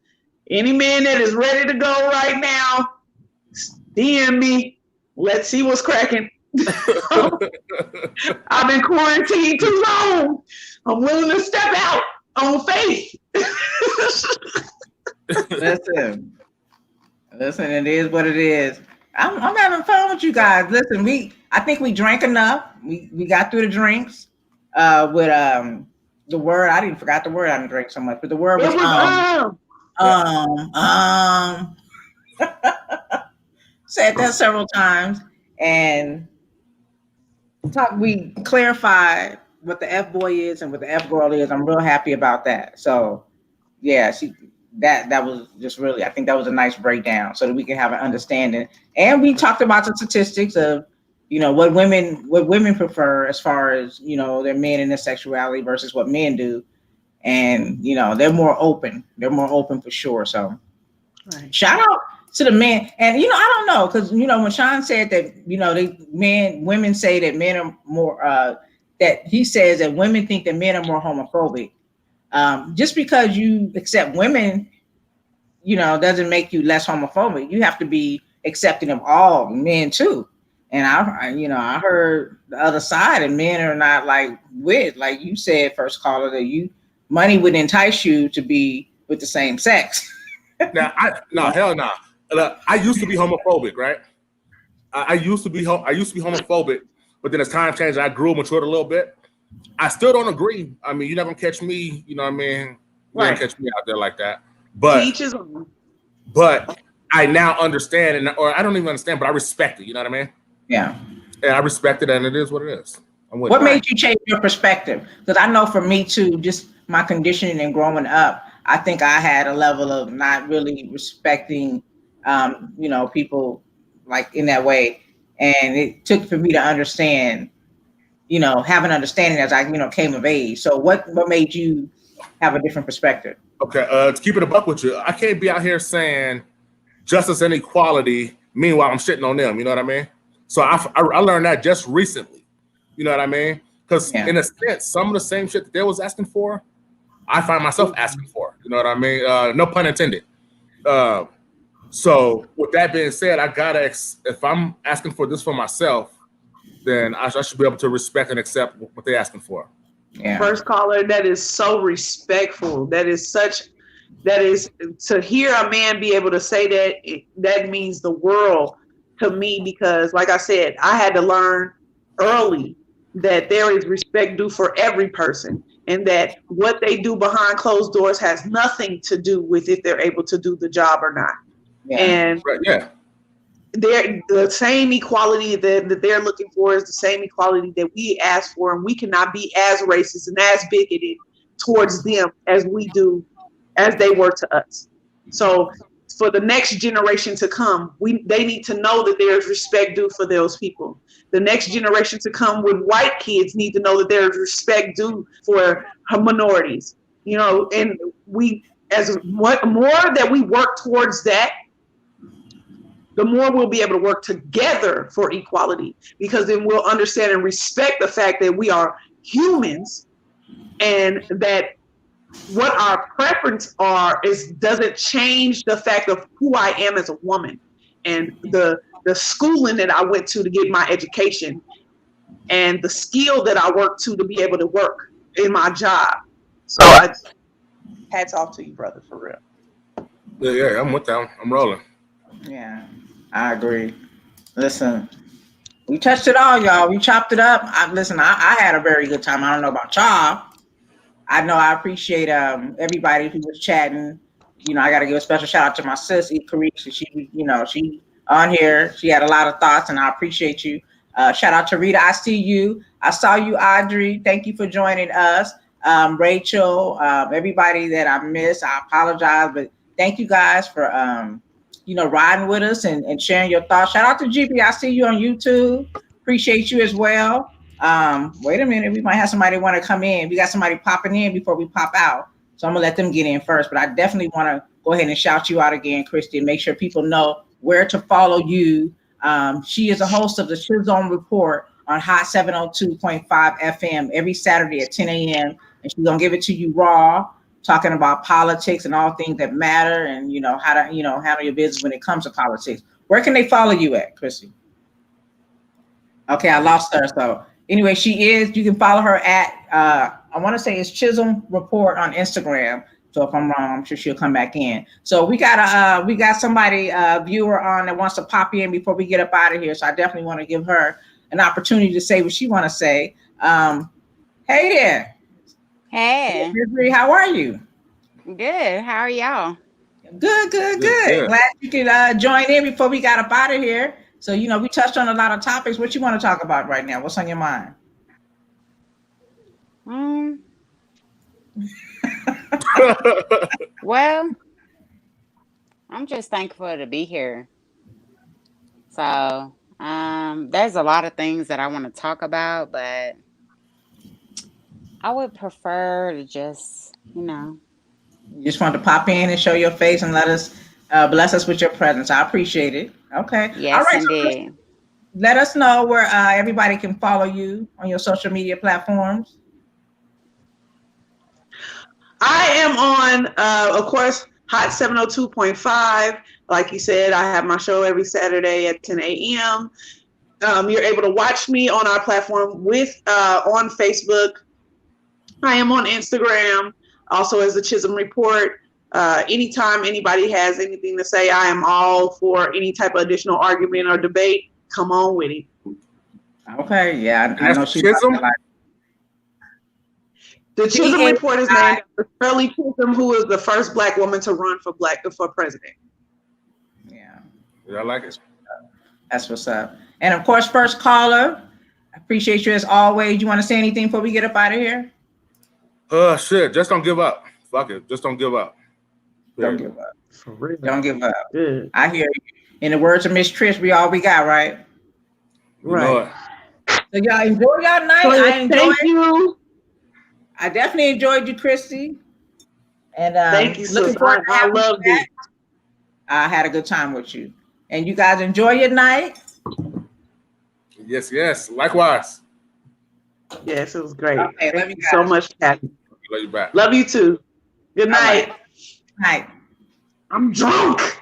Any man that is ready to go right now, DM me. Let's see what's cracking. I've been quarantined too long. I'm willing to step out on faith. Listen, it is what it is. I'm having fun with you guys. Listen, I think we drank enough. We got through the drinks. With the word, I didn't forgot the word. I didn't drink so much, but the word was said that several times, and we clarified what the F boy is and what the F girl is. I'm real happy about that. So yeah, that was just really, I think that was a nice breakdown so that we can have an understanding. And we talked about the statistics of, what women prefer as far as, their men and their sexuality versus what men do. And, they're more open. They're more open for sure. So shout out to the men. And, I don't know, because, when Sean said that, women say that men are more, that he says that women think that men are more homophobic. Just because you accept women, doesn't make you less homophobic. You have to be accepting of all men too. And I heard the other side, and men are not like you said, first caller, that money would entice you to be with the same sex. Hell no. I used to be homophobic, right? I used to be homophobic, but then as time changed, I grew, matured a little bit. I still don't agree. I mean, you're not gonna catch me, you know what I mean? You're not gonna catch me out there like that. But I now understand, or I don't even understand, but I respect it. You know what I mean? Yeah. And I respect it, and it is what it is. What made you change your perspective? Because I know for me too, just my conditioning and growing up, I think I had a level of not really respecting, people like in that way, and it took for me to understand. Have an understanding as I, came of age. So what made you have a different perspective? Okay, to keep it a buck with you, I can't be out here saying justice and equality, meanwhile I'm shitting on them, you know what I mean? So I learned that just recently, you know what I mean? Because in a sense, some of the same shit that they was asking for, I find myself asking for, you know what I mean? No pun intended. So with that being said, I gotta, if I'm asking for this for myself, then I should be able to respect and accept what they're asking for. Yeah. First caller, that is so respectful. That is to hear a man be able to say that means the world to me, because like I said, I had to learn early that there is respect due for every person, and that what they do behind closed doors has nothing to do with if they're able to do the job or not. Yeah. And the same equality that they're looking for is the same equality that we ask for, and we cannot be as racist and as bigoted towards them as they were to us. So for the next generation to come, they need to know that there is respect due for those people. The next generation to come with white kids need to know that there is respect due for minorities. And more that we work towards that, the more we'll be able to work together for equality, because then we'll understand and respect the fact that we are humans, and that what our preference doesn't change the fact of who I am as a woman, and the schooling that I went to get my education, and the skill that I work to be able to work in my job. So hats off to you, brother, for real. Yeah, I'm with that. I'm rolling. Yeah, I agree. Listen, we touched it all, y'all. We chopped it up. I had a very good time. I don't know about y'all. I know I appreciate everybody who was chatting. I got to give a special shout out to my sis, Carisha. She on here. She had a lot of thoughts, and I appreciate you. Shout out to Rita. I see you. I saw you, Audrey. Thank you for joining us. Rachel, everybody that I missed, I apologize, but thank you guys for riding with us and sharing your thoughts. Shout out to GB. I see you on YouTube. Appreciate you as well. Wait a minute. We might have somebody want to come in. We got somebody popping in before we pop out. So I'm gonna let them get in first, but I definitely want to go ahead and shout you out again, Christy, and make sure people know where to follow you. She is a host of the Chisholm Report on Hot 702.5 FM every Saturday at 10 a.m. And she's gonna give it to you raw, talking about politics and all things that matter, and how to handle your business when it comes to politics. Where can they follow you at, Christy? Okay, I lost her. So anyway, you can follow her at, I want to say it's Chisholm Report on Instagram. So if I'm wrong, I'm sure she'll come back in. So we got somebody, viewer on that wants to pop in before we get up out of here. So I definitely want to give her an opportunity to say what she want to say. Hey there. Hey. Misery, how are you? Good. How are y'all? Good. Glad you could join in before we got up out of here. So, we touched on a lot of topics. What you want to talk about right now? What's on your mind? Well, I'm just thankful to be here. So, there's a lot of things that I want to talk about, but I would prefer to just, You just want to pop in and show your face and let us bless us with your presence. I appreciate it. Okay. Yes, all right, indeed. So let us know where everybody can follow you on your social media platforms. I am on, of course, Hot 702.5. Like you said, I have my show every Saturday at 10 a.m. You're able to watch me on our platform on Facebook. I am on Instagram, also as the Chisholm Report. Anytime anybody has anything to say, I am all for any type of additional argument or debate. Come on with it. Okay, yeah, I know she's Chisholm. The Chisholm Report is named after Shirley Chisholm, who was the first Black woman to run for president. Yeah, I like it. That's what's up. And of course, first caller, I appreciate you as always. You want to say anything before we get up out of here? Shit, just don't give up. Fuck it, just don't give up. Don't give up. For real. Don't give up. Good. I hear you. In the words of Miss Trish, we all we got, right? Right. So y'all enjoy y'all night. Thank you. I definitely enjoyed you, Christy. And thank you, looking forward to I love you. I had a good time with you. And you guys enjoy your night. Yes. Likewise. Yes, it was great. Okay, thank you so much, Kathy. Love you back. Love you too. Good night. Night. I'm drunk.